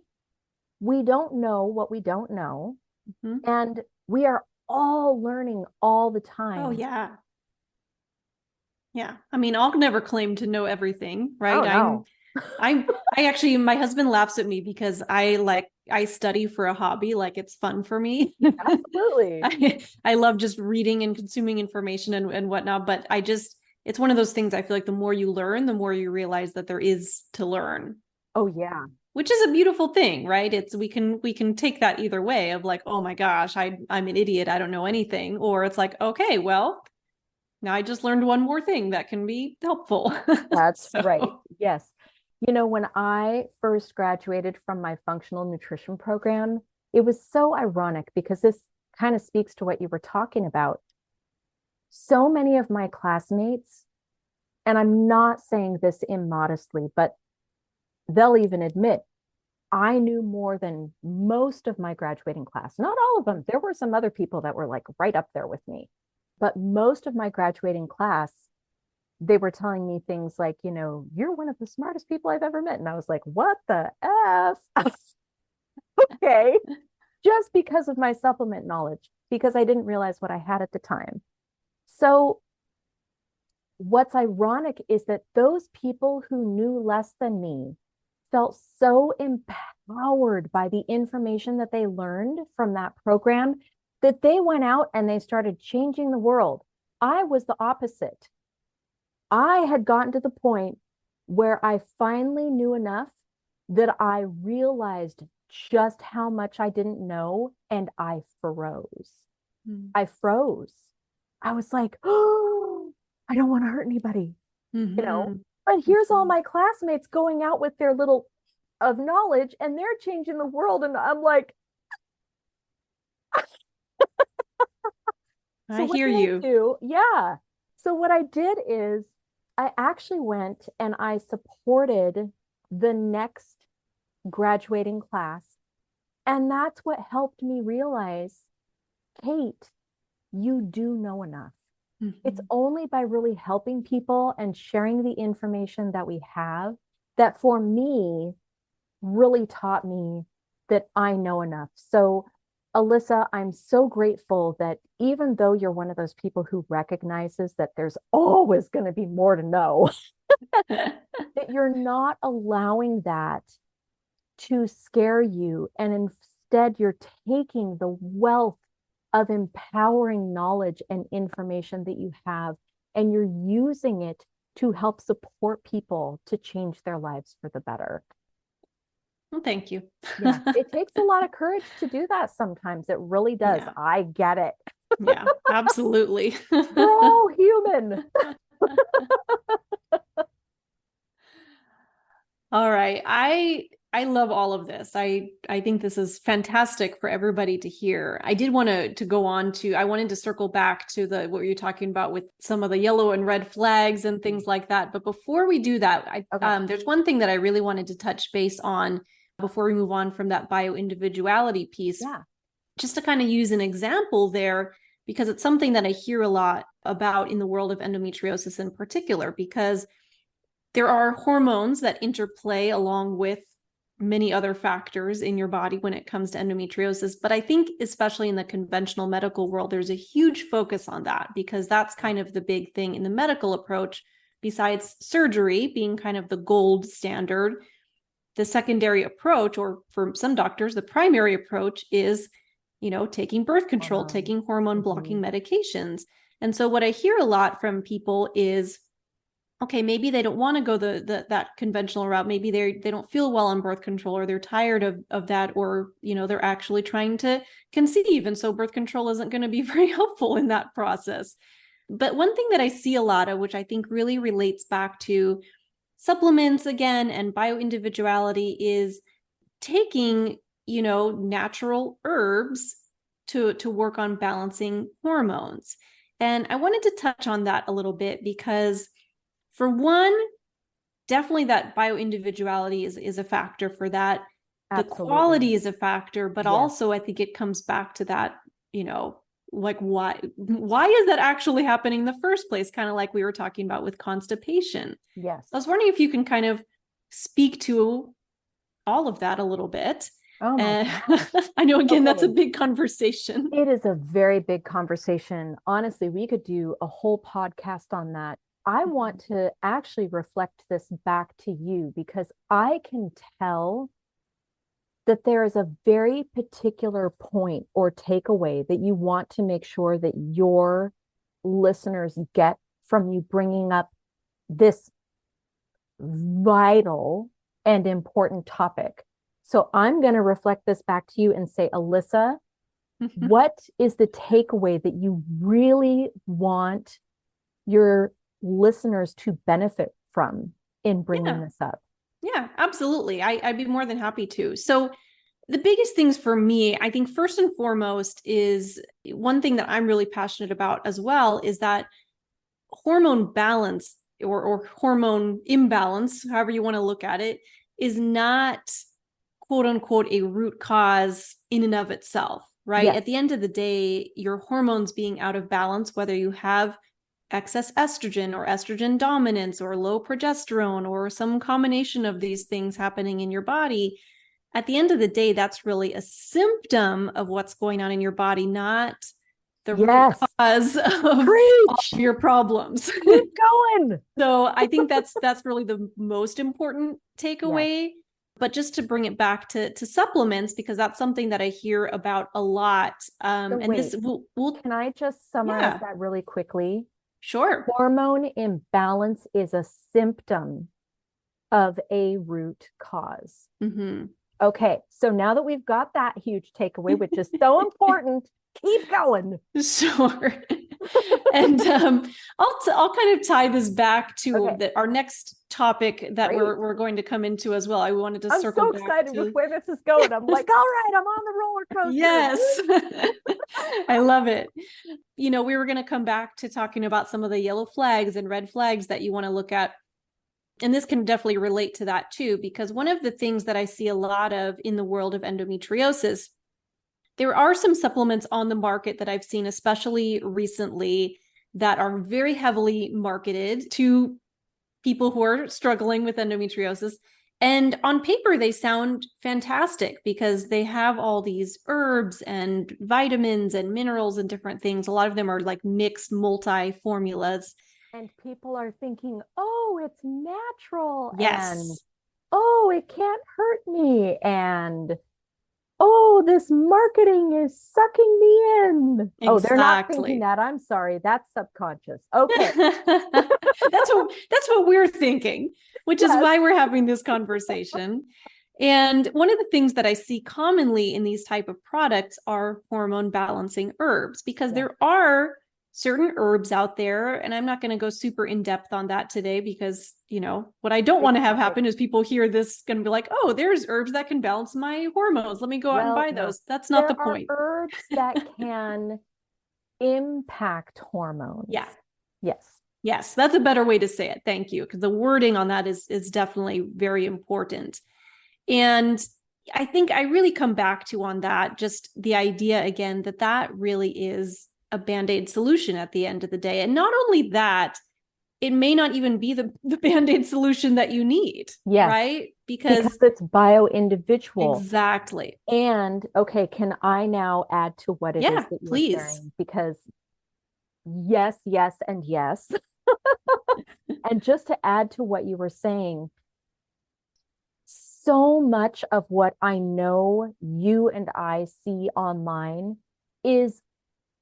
we don't know what we don't know. Mm-hmm. And we are all learning all the time. Oh, yeah. Yeah. I mean, I'll never claim to know everything, right? Oh, no. I actually, my husband laughs at me because I study for a hobby. Like it's fun for me. Absolutely. I love just reading and consuming information and whatnot. But it's one of those things I feel like the more you learn, the more you realize that there is to learn. Oh, yeah. Which is a beautiful thing, right? We can take that either way of like, oh my gosh, I'm an idiot. I don't know anything. Or it's like, okay, well, now I just learned one more thing that can be helpful. That's right. Yes. When I first graduated from my functional nutrition program, it was so ironic because this kind of speaks to what you were talking about. So many of my classmates, and I'm not saying this immodestly, but they'll even admit, I knew more than most of my graduating class. Not all of them. There were some other people that were like right up there with me. But most of my graduating class, they were telling me things like, you're one of the smartest people I've ever met. And I was like, what the F? Okay. Just because of my supplement knowledge, because I didn't realize what I had at the time. So what's ironic is that those people who knew less than me felt so empowered by the information that they learned from that program that they went out and they started changing the world. I was the opposite. I had gotten to the point where I finally knew enough that I realized just how much I didn't know, and I froze. I froze. I was like, oh, I don't want to hurt anybody, But here's all my classmates going out with their little of knowledge, and they're changing the world, and I'm like, I hear you. Yeah. So what I did is I actually went and I supported the next graduating class. And that's what helped me realize, Kate, you do know enough. Mm-hmm. It's only by really helping people and sharing the information that we have that for me really taught me that I know enough. So Alyssa, I'm so grateful that even though you're one of those people who recognizes that there's always going to be more to know, that you're not allowing that to scare you. And instead, you're taking the wealth of empowering knowledge and information that you have, and you're using it to help support people to change their lives for the better. Well, thank you. Yeah, it takes a lot of courage to do that sometimes. It really does. Yeah. I get it. Yeah, absolutely. We're all human. All right. I love all of this. I think this is fantastic for everybody to hear. I did want to go on to, I wanted to circle back to what you're talking about with some of the yellow and red flags and things like that. But before we do that, there's one thing that I really wanted to touch base on before we move on from that bioindividuality piece. Yeah. Just to kind of use an example there, because it's something that I hear a lot about in the world of endometriosis in particular, because there are hormones that interplay along with many other factors in your body when it comes to endometriosis. But I think especially in the conventional medical world, there's a huge focus on that because that's kind of the big thing in the medical approach, besides surgery being kind of the gold standard. The secondary approach, or for some doctors, the primary approach is, taking birth control, taking hormone blocking medications. And so what I hear a lot from people is, okay, maybe they don't want to go that conventional route. Maybe they don't feel well on birth control, or they're tired of that, or, they're actually trying to conceive. And so birth control isn't going to be very helpful in that process. But one thing that I see a lot of, which I think really relates back to supplements again and bioindividuality, is taking, natural herbs to work on balancing hormones. And I wanted to touch on that a little bit because, for one, definitely that bioindividuality is a factor for that. Absolutely. The quality is a factor, but also I think it comes back to that, like why is that actually happening in the first place? Kind of like we were talking about with constipation. Yes. I was wondering if you can kind of speak to all of that a little bit. Oh my I know, again, that's a big conversation. It is a very big conversation. Honestly, we could do a whole podcast on that. I want to actually reflect this back to you because I can tell that there is a very particular point or takeaway that you want to make sure that your listeners get from you bringing up this vital and important topic. So I'm going to reflect this back to you and say, Alyssa, what is the takeaway that you really want your listeners to benefit from in bringing this up? Yeah, absolutely. I'd be more than happy to. So the biggest things for me, I think first and foremost, is one thing that I'm really passionate about as well, is that hormone balance or hormone imbalance, however you want to look at it, is not quote unquote a root cause in and of itself, right? Yes. At the end of the day, your hormones being out of balance, whether you have excess estrogen or estrogen dominance or low progesterone or some combination of these things happening in your body, at the end of the day, that's really a symptom of what's going on in your body, not the root cause of your problems. Keep going. So I think that's really the most important takeaway. Yes. But just to bring it back to supplements, because that's something that I hear about a lot. Can I just summarize that really quickly? Sure. Hormone imbalance is a symptom of a root cause. Mm-hmm. Okay, so now that we've got that huge takeaway, which is so important, keep going. Sure. And I'll kind of tie this back to our next topic that we're going to come into as well. I wanted to circle back. I'm so excited with where this is going. I'm like, all right, I'm on the roller coaster. Yes. I love it. We were going to come back to talking about some of the yellow flags and red flags that you want to look at. And this can definitely relate to that too, because one of the things that I see a lot of in the world of endometriosis, there are some supplements on the market that I've seen, especially recently, that are very heavily marketed to people who are struggling with endometriosis. And on paper, they sound fantastic because they have all these herbs and vitamins and minerals and different things. A lot of them are like mixed multi-formulas. And people are thinking, oh, it's natural. Yes. And, oh, it can't hurt me. And, oh, this marketing is sucking me in. Exactly. Oh, they're not thinking that. I'm sorry. That's subconscious. Okay. That's what we're thinking, which is why we're having this conversation. And one of the things that I see commonly in these type of products are hormone balancing herbs, because there are certain herbs out there, and I'm not going to go super in depth on that today because, what I don't want to have happen is people hear this going to be like, oh, there's herbs that can balance my hormones. Let me go out and buy those. That's not the point. There are herbs that can impact hormones. Yeah. Yes. Yes. That's a better way to say it. Thank you. Because the wording on that is definitely very important. And I think I really come back to on that, just the idea again, that really is a Band-Aid solution at the end of the day. And not only that, it may not even be the Band-Aid solution that you need. Yes. Right? Because it's bioindividual. Exactly. And okay, can I now add to what it is that you're please. sharing? Because yes, and yes. And just to add to what you were saying, so much of what I know you and I see online is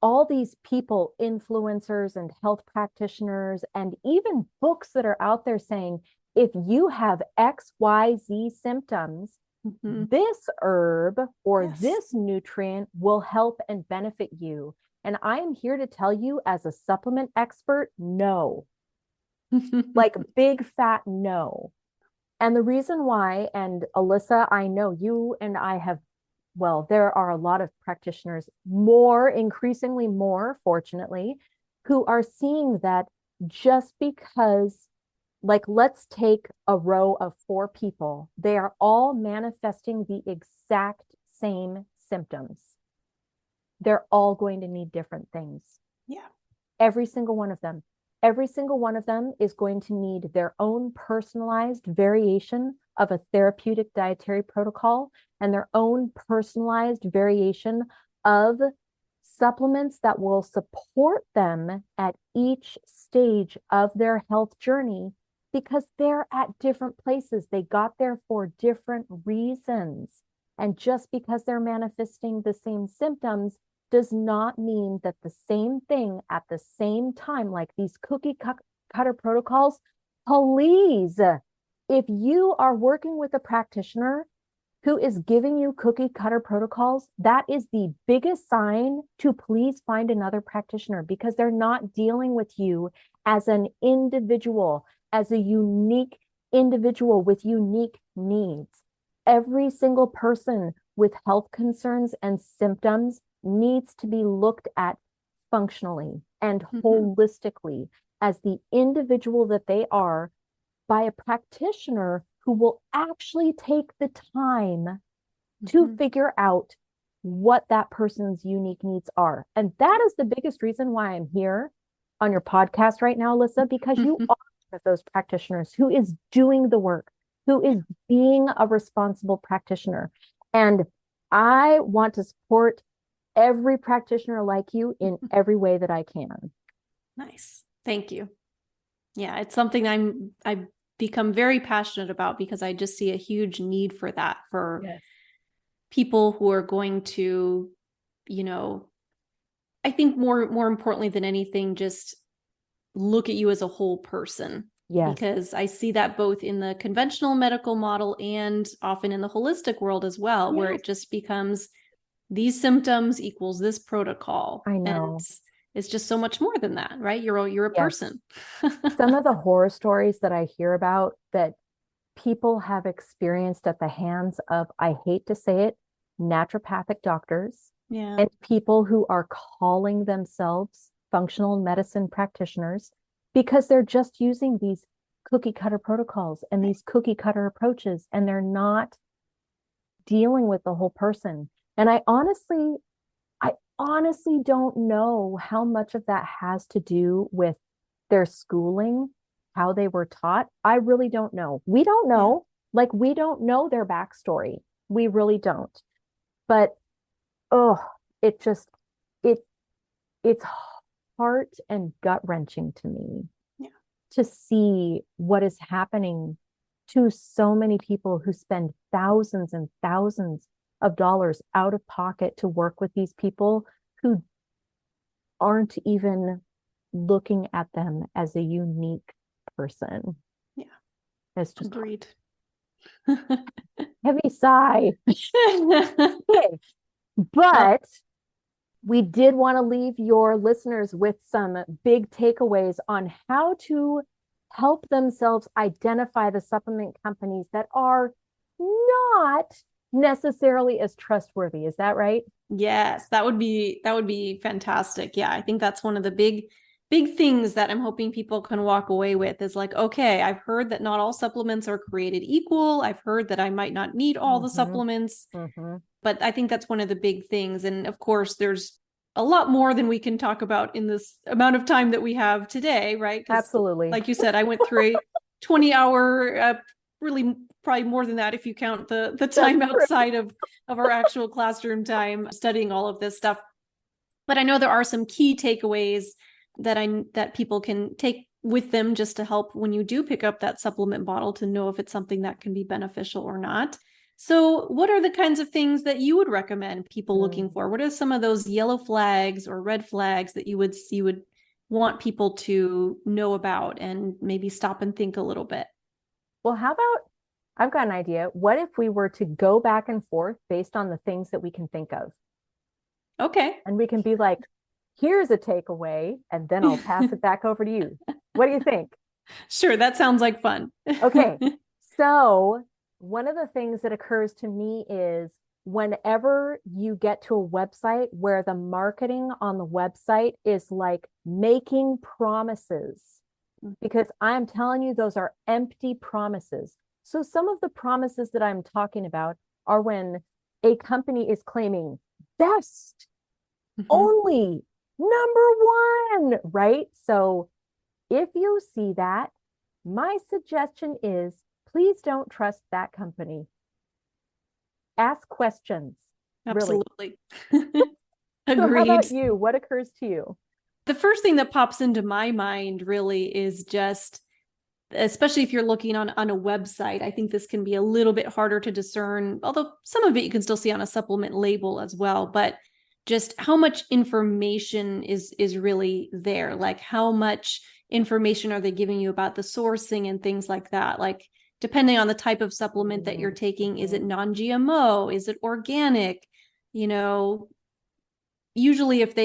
all these people, influencers and health practitioners, and even books that are out there saying, if you have XYZ symptoms, this herb or this nutrient will help and benefit you. And I am here to tell you, as a supplement expert, no. Like big fat no. And the reason why, and Alyssa, I know you and I have, well, there are a lot of practitioners, increasingly more, fortunately, who are seeing that just because, like, let's take a row of 4 people, they are all manifesting the exact same symptoms. They're all going to need different things. Yeah. Every single one of them. Every single one of them is going to need their own personalized variation of a therapeutic dietary protocol and their own personalized variation of supplements that will support them at each stage of their health journey, because they're at different places. They got there for different reasons. And just because they're manifesting the same symptoms does not mean that the same thing at the same time, like these cookie cutter protocols, please, if you are working with a practitioner who is giving you cookie cutter protocols, that is the biggest sign to please find another practitioner, because they're not dealing with you as an individual, as a unique individual with unique needs. Every single person with health concerns and symptoms needs to be looked at functionally and holistically as the individual that they are, by a practitioner who will actually take the time to figure out what that person's unique needs are. And that is the biggest reason why I'm here on your podcast right now, Alyssa, because you are one of those practitioners who is doing the work, who is being a responsible practitioner. And I want to support every practitioner like you in every way that I can. Nice. Thank you. Yeah, it's something I've become very passionate about, because I just see a huge need for that, for people who are going to, I think more importantly than anything, just look at you as a whole person. Yes. Because I see that both in the conventional medical model and often in the holistic world as well, where it just becomes these symptoms equals this protocol. I know. And it's just so much more than that, right? You're a person. Some of the horror stories that I hear about that people have experienced at the hands of, I hate to say it, naturopathic doctors and people who are calling themselves functional medicine practitioners, because they're just using these cookie cutter protocols and these cookie cutter approaches, and they're not dealing with the whole person. And I honestly don't know how much of that has to do with their schooling, how they were taught. I really don't know. We don't know. Like, we don't know their backstory. We really don't. But it's heart and gut wrenching to me to see what is happening to so many people who spend thousands and thousands of dollars out of pocket to work with these people who aren't even looking at them as a unique person. Yeah. It's just agreed. Heavy sigh. Okay. But we did want to leave your listeners with some big takeaways on how to help themselves identify the supplement companies that are not necessarily as trustworthy. Is that right? Yes, that would be fantastic. Yeah, I think that's one of the big things that I'm hoping people can walk away with, is like, okay, I've heard that not all supplements are created equal. I've heard that I might not need all the supplements, but I think that's one of the big things. And of course, there's a lot more than we can talk about in this amount of time that we have today, right? Absolutely. Like you said, I went through a 20-hour, really probably more than that if you count the time outside of our actual classroom time studying all of this stuff. But I know there are some key takeaways that people can take with them just to help when you do pick up that supplement bottle to know if it's something that can be beneficial or not. So what are the kinds of things that you would recommend people looking for? What are some of those yellow flags or red flags that you would want people to know about and maybe stop and think a little bit? Well, how about, I've got an idea. What if we were to go back and forth based on the things that we can think of? Okay. And we can be like, here's a takeaway, and then I'll pass it back over to you. What do you think? Sure, that sounds like fun. Okay. So one of the things that occurs to me is whenever you get to a website where the marketing on the website is like making promises, because I'm telling you, those are empty promises. So some of the promises that I'm talking about are when a company is claiming best, only, number one, right? So if you see that, my suggestion is please don't trust that company. Ask questions. Absolutely. Really. Agreed. So how about you? What occurs to you? The first thing that pops into my mind really is just, especially if you're looking on a website, I think this can be a little bit harder to discern, although some of it you can still see on a supplement label as well, but just how much information is really there. Like how much information are they giving you about the sourcing and things like that? Like depending on the type of supplement that you're taking, is it non-GMO? Is it organic? You know, usually if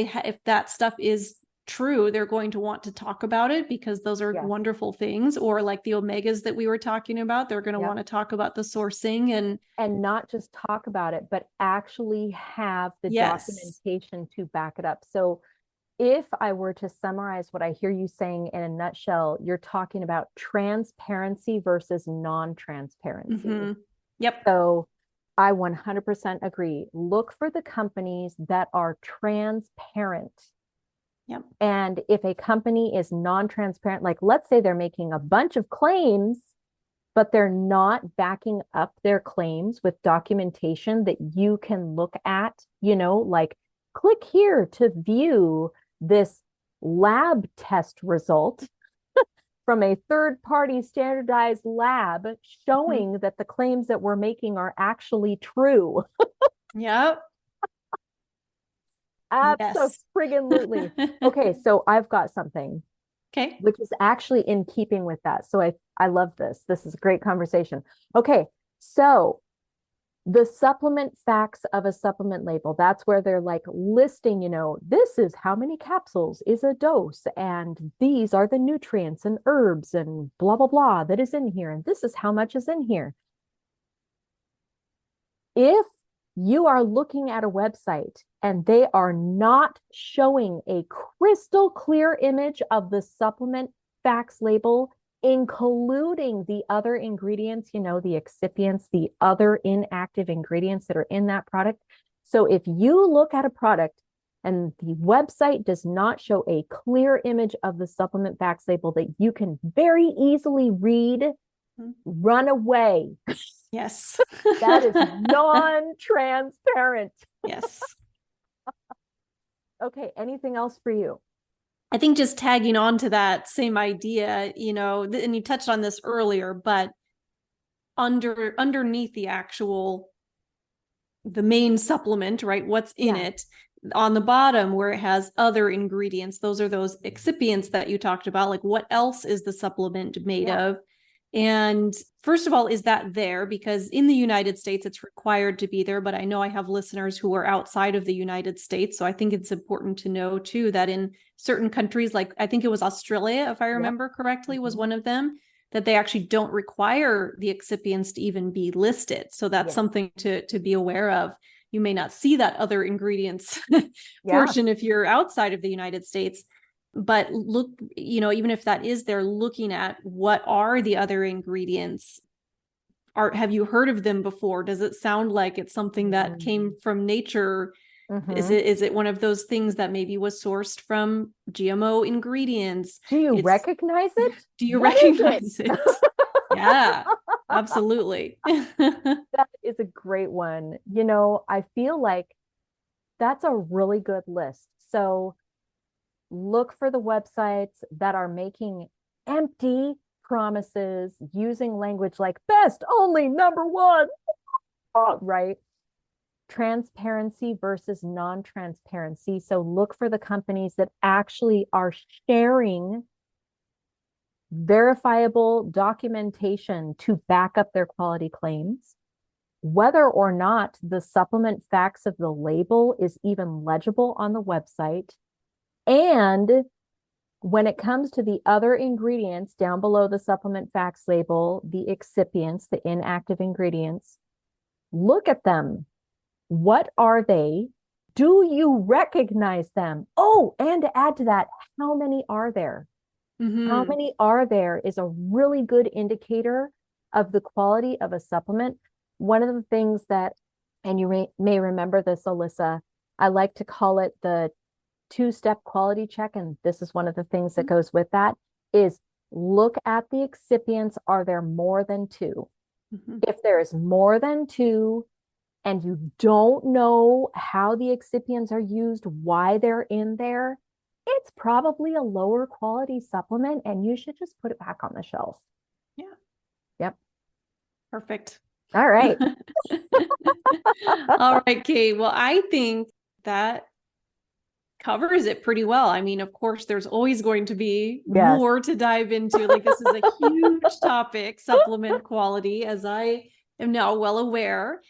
that stuff is true, they're going to want to talk about it because those are wonderful things. Or like the omegas that we were talking about, they're going to want to talk about the sourcing and not just talk about it, but actually have the documentation to back it up. So if I were to summarize what I hear you saying in a nutshell, you're talking about transparency versus non-transparency. Yep. So I 100% agree. Look for the companies that are transparent. Yep. And if a company is non-transparent, like let's say they're making a bunch of claims, but they're not backing up their claims with documentation that you can look at, you know, like click here to view this lab test result from a third-party standardized lab showing that the claims that we're making are actually true. Yep. Absolutely. Okay, so I've got something. Okay. Which is actually in keeping with that. So I love this. This is a great conversation. Okay, so the supplement facts of a supplement label, that's where they're like listing, you know, this is how many capsules is a dose, and these are the nutrients and herbs and blah, blah, blah that is in here, and this is how much is in here. If you are looking at a website and they are not showing a crystal clear image of the supplement facts label, including the other ingredients, you know, the excipients, the other inactive ingredients that are in that product. So if you look at a product and the website does not show a clear image of the supplement facts label that you can very easily read, run away. Yes. That is non-transparent. Yes. Okay, anything else for you? I think just tagging on to that same idea, you know, and you touched on this earlier, but underneath the main supplement, right? What's in it on the bottom where it has other ingredients, those are those excipients that you talked about. Like what else is the supplement made of? And first of all, is that there? Because in the United States, it's required to be there. But I know I have listeners who are outside of the United States. So I think it's important to know, too, that in certain countries, like I think it was Australia, if I remember correctly, was one of them, that they actually don't require the excipients to even be listed. So that's something to be aware of. You may not see that other ingredients portion if you're outside of the United States. But look, you know, even if that is there, looking at what are the other ingredients? Have you heard of them before? Does it sound like it's something that came from nature? Is it one of those things that maybe was sourced from GMO ingredients? Do you recognize it? Do you recognize it? Yeah, absolutely. That is a great one. You know, I feel like that's a really good list. So look for the websites that are making empty promises using language like best, only, number one, right? Transparency versus non-transparency. So look for the companies that actually are sharing verifiable documentation to back up their quality claims, whether or not the supplement facts of the label is even legible on the website. And when it comes to the other ingredients down below the supplement facts label, the excipients, the inactive ingredients, look at them. What are they? Do you recognize them? Oh, and to add to that, how many are there? How many are there is a really good indicator of the quality of a supplement. One of the things that, and you may remember this, Alyssa, I like to call it the two-step quality check. And this is one of the things that goes with that is look at the excipients. Are there more than two? If there is more than two, and you don't know how the excipients are used, why they're in there, it's probably a lower quality supplement and you should just put it back on the shelf. Yeah. Yep. Perfect. All right. All right, Kate. Well, I think that covers it pretty well. I mean, of course, there's always going to be more to dive into. Like, this is a huge topic, supplement quality, as I am now well aware.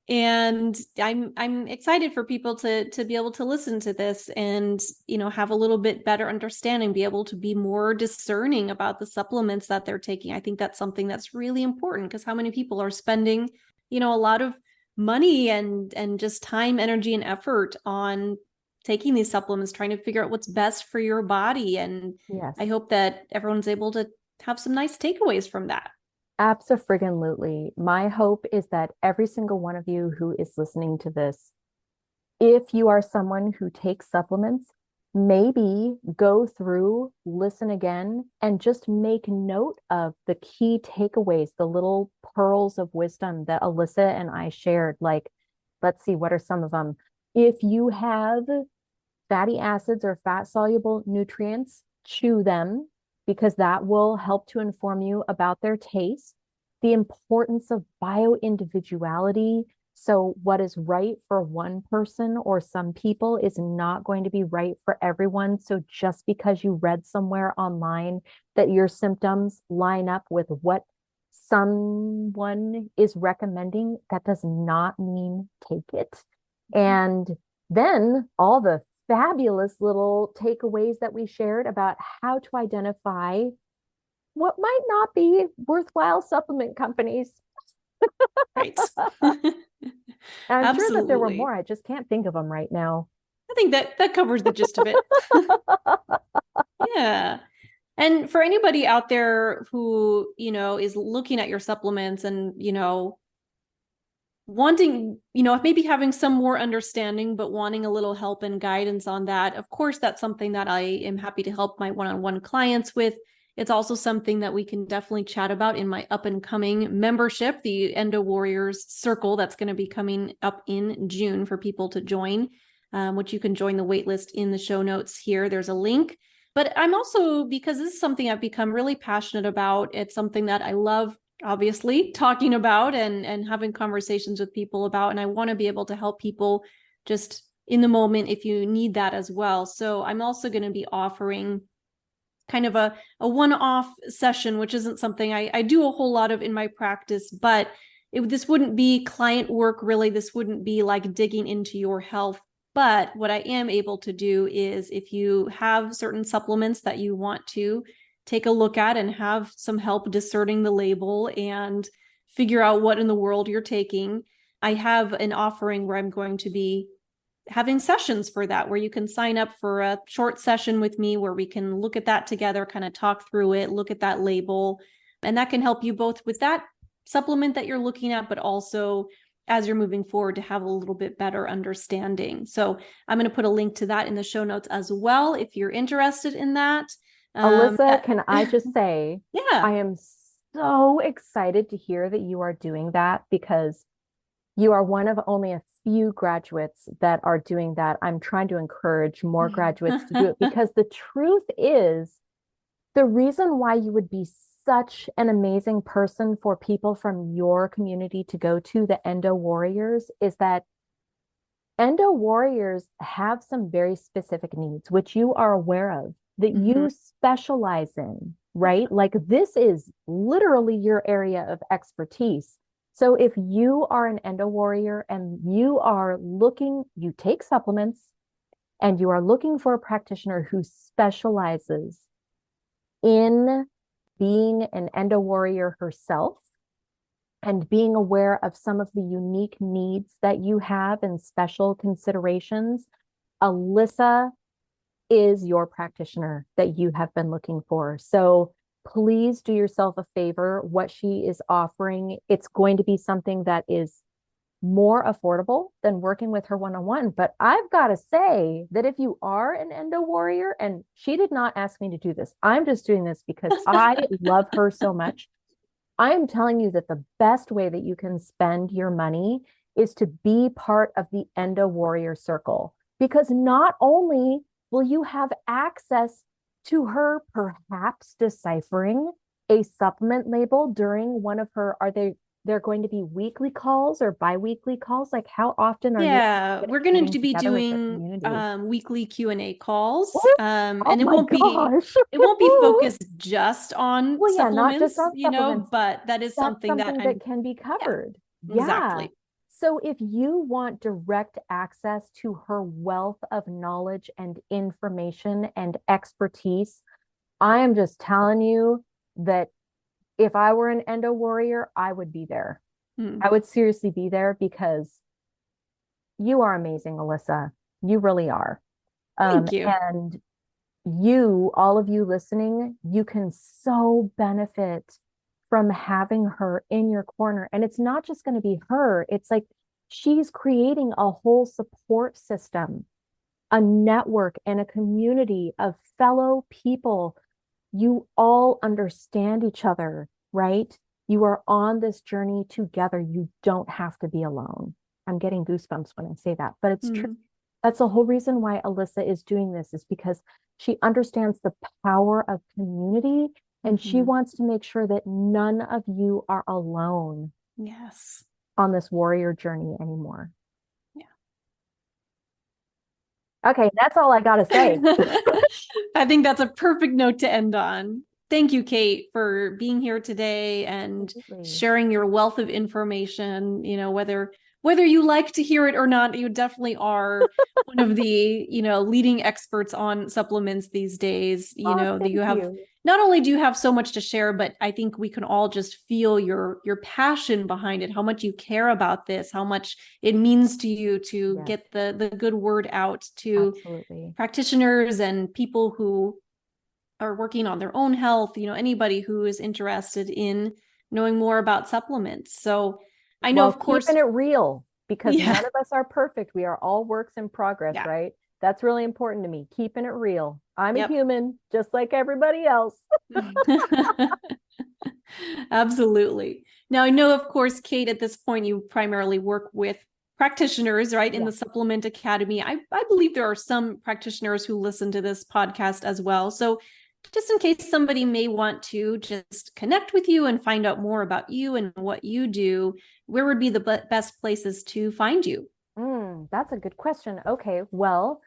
And I'm excited for people to be able to listen to this and, you know, have a little bit better understanding, be able to be more discerning about the supplements that they're taking. I think that's something that's really important, because how many people are spending, you know, a lot of money and just time, energy, and effort on taking these supplements, trying to figure out what's best for your body. And I hope that everyone's able to have some nice takeaways from that. Abso-friggin-lutely. My hope is that every single one of you who is listening to this, if you are someone who takes supplements, maybe go through, listen again, and just make note of the key takeaways, the little pearls of wisdom that Alyssa and I shared. Like, let's see, what are some of them? If you have fatty acids or fat-soluble nutrients, chew them, because that will help to inform you about their taste. The importance of bioindividuality. So what is right for one person or some people is not going to be right for everyone. So just because you read somewhere online that your symptoms line up with what someone is recommending, that does not mean take it. And then all the fabulous little takeaways that we shared about how to identify what might not be worthwhile supplement companies. Right. I'm sure that there were more. I just can't think of them right now. I think that covers the gist of it. Yeah. And for anybody out there who, you know, is looking at your supplements and, you know, wanting, you know, maybe having some more understanding, but wanting a little help and guidance on that, of course, that's something that I am happy to help my one-on-one clients with. It's also something that we can definitely chat about in my up and coming membership, the Endo Warriors Circle, that's going to be coming up in June for people to join, which you can join the waitlist in the show notes here. There's a link. But I'm also, because this is something I've become really passionate about, it's something that I love, obviously, talking about and having conversations with people about. And I want to be able to help people just in the moment if you need that as well. So I'm also going to be offering kind of a one-off session, which isn't something I do a whole lot of in my practice, but this wouldn't be client work, really. This wouldn't be like digging into your health. But what I am able to do is, if you have certain supplements that you want to take a look at and have some help discerning the label and figure out what in the world you're taking, I have an offering where I'm going to be having sessions for that, where you can sign up for a short session with me where we can look at that together, kind of talk through it, look at that label. And that can help you both with that supplement that you're looking at, but also as you're moving forward to have a little bit better understanding. So I'm going to put a link to that in the show notes as well if you're interested in that. Alyssa, can I just say, yeah. I am so excited to hear that you are doing that, because you are one of only a few graduates that are doing that. I'm trying to encourage more graduates to do it, because the truth is, the reason why you would be such an amazing person for people from your community to go to, the Endo Warriors, is that Endo Warriors have some very specific needs, which you are aware of, that you specialize in, right? Like, this is literally your area of expertise. So if you are an Endo Warrior and you are looking, you take supplements and you are looking for a practitioner who specializes in being an Endo Warrior herself and being aware of some of the unique needs that you have and special considerations, Alyssa is your practitioner that you have been looking for. So please do yourself a favor. What she is offering, it's going to be something that is more affordable than working with her one-on-one. But I've got to say that if you are an Endo Warrior, and she did not ask me to do this, I'm just doing this because I love her so much. I am telling you that the best way that you can spend your money is to be part of the Endo Warrior Circle, because not only will you have access to her perhaps deciphering a supplement label during one of her, they're going to be weekly calls or bi-weekly calls? Like, how often are you we're going to be doing weekly Q&A calls. And it won't be focused just on supplements, not just on supplements, but that is something that can be covered. Yeah, exactly. So if you want direct access to her wealth of knowledge and information and expertise, I am just telling you that if I were an Endo Warrior, I would be there. I would seriously be there, because you are amazing, Alyssa. You really are. Thank you. And all of you listening, you can so benefit from having her in your corner. And it's not just going to be her. It's like she's creating a whole support system, a network, and a community of fellow people. You all understand each other, right? You are on this journey together. You don't have to be alone. I'm getting goosebumps when I say that, but it's true. That's the whole reason why Alyssa is doing this, is because she understands the power of community, and she wants to make sure that none of you are alone. Yes. On this warrior journey anymore. Yeah. Okay, that's all I got to say. I think that's a perfect note to end on. Thank you, Kate, for being here today and sharing your wealth of information. Whether you like to hear it or not, you definitely are one of the, leading experts on supplements these days. Not only do you have so much to share, but I think we can all just feel your passion behind it, how much you care about this, how much it means to you to get the good word out to practitioners and people who are working on their own health, anybody who is interested in knowing more about supplements. So I know, of course, keeping it real, because none of us are perfect. We are all works in progress, right? That's really important to me. Keeping it real. I'm a human, just like everybody else. Absolutely. Now, I know, of course, Kate, at this point, you primarily work with practitioners, right? In the Supplement Academy. I believe there are some practitioners who listen to this podcast as well. So just in case somebody may want to just connect with you and find out more about you and what you do, where would be the best places to find you? That's a good question. Okay, well,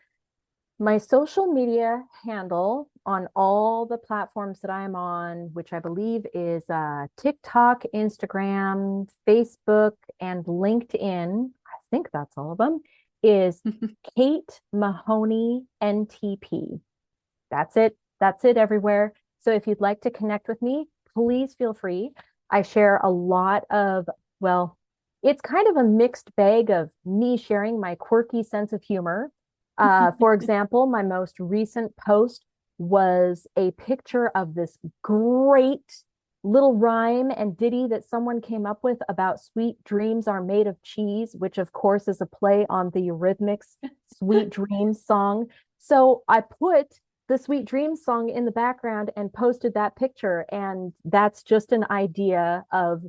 my social media handle on all the platforms that I'm on, which I believe is TikTok, Instagram, Facebook, and LinkedIn, I think that's all of them, is Kate Mahoney NTP. That's it. That's it everywhere. So if you'd like to connect with me, please feel free. I share a lot of, it's kind of a mixed bag of me sharing my quirky sense of humor. For example, my most recent post was a picture of this great little rhyme and ditty that someone came up with about sweet dreams are made of cheese, which of course is a play on the Eurythmics Sweet Dreams song. So I put the Sweet Dreams song in the background and posted that picture. And that's just an idea of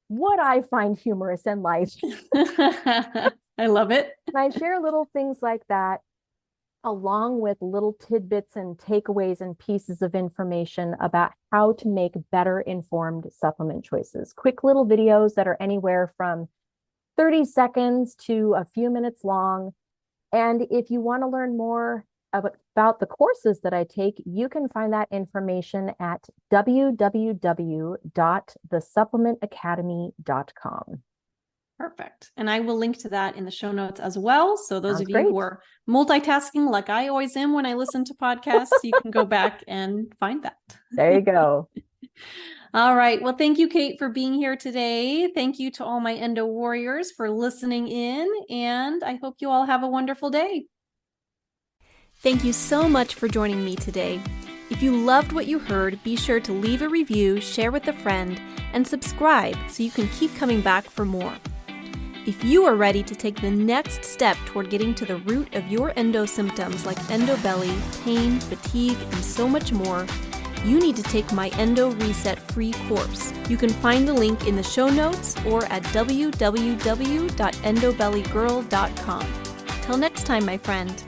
what I find humorous in life. I love it. And I share little things like that, along with little tidbits and takeaways and pieces of information about how to make better informed supplement choices. Quick little videos that are anywhere from 30 seconds to a few minutes long. And if you want to learn more about the courses that I take, you can find that information at www.thesupplementacademy.com. Perfect. And I will link to that in the show notes as well. So those of you who are multitasking, like I always am when I listen to podcasts, you can go back and find that. There you go. All right. Well, thank you, Kate, for being here today. Thank you to all my endo warriors for listening in, and I hope you all have a wonderful day. Thank you so much for joining me today. If you loved what you heard, be sure to leave a review, share with a friend, and subscribe so you can keep coming back for more. If you are ready to take the next step toward getting to the root of your endo symptoms like endo belly, pain, fatigue, and so much more, you need to take my Endo Reset free course. You can find the link in the show notes or at www.endobellygirl.com. Till next time, my friend.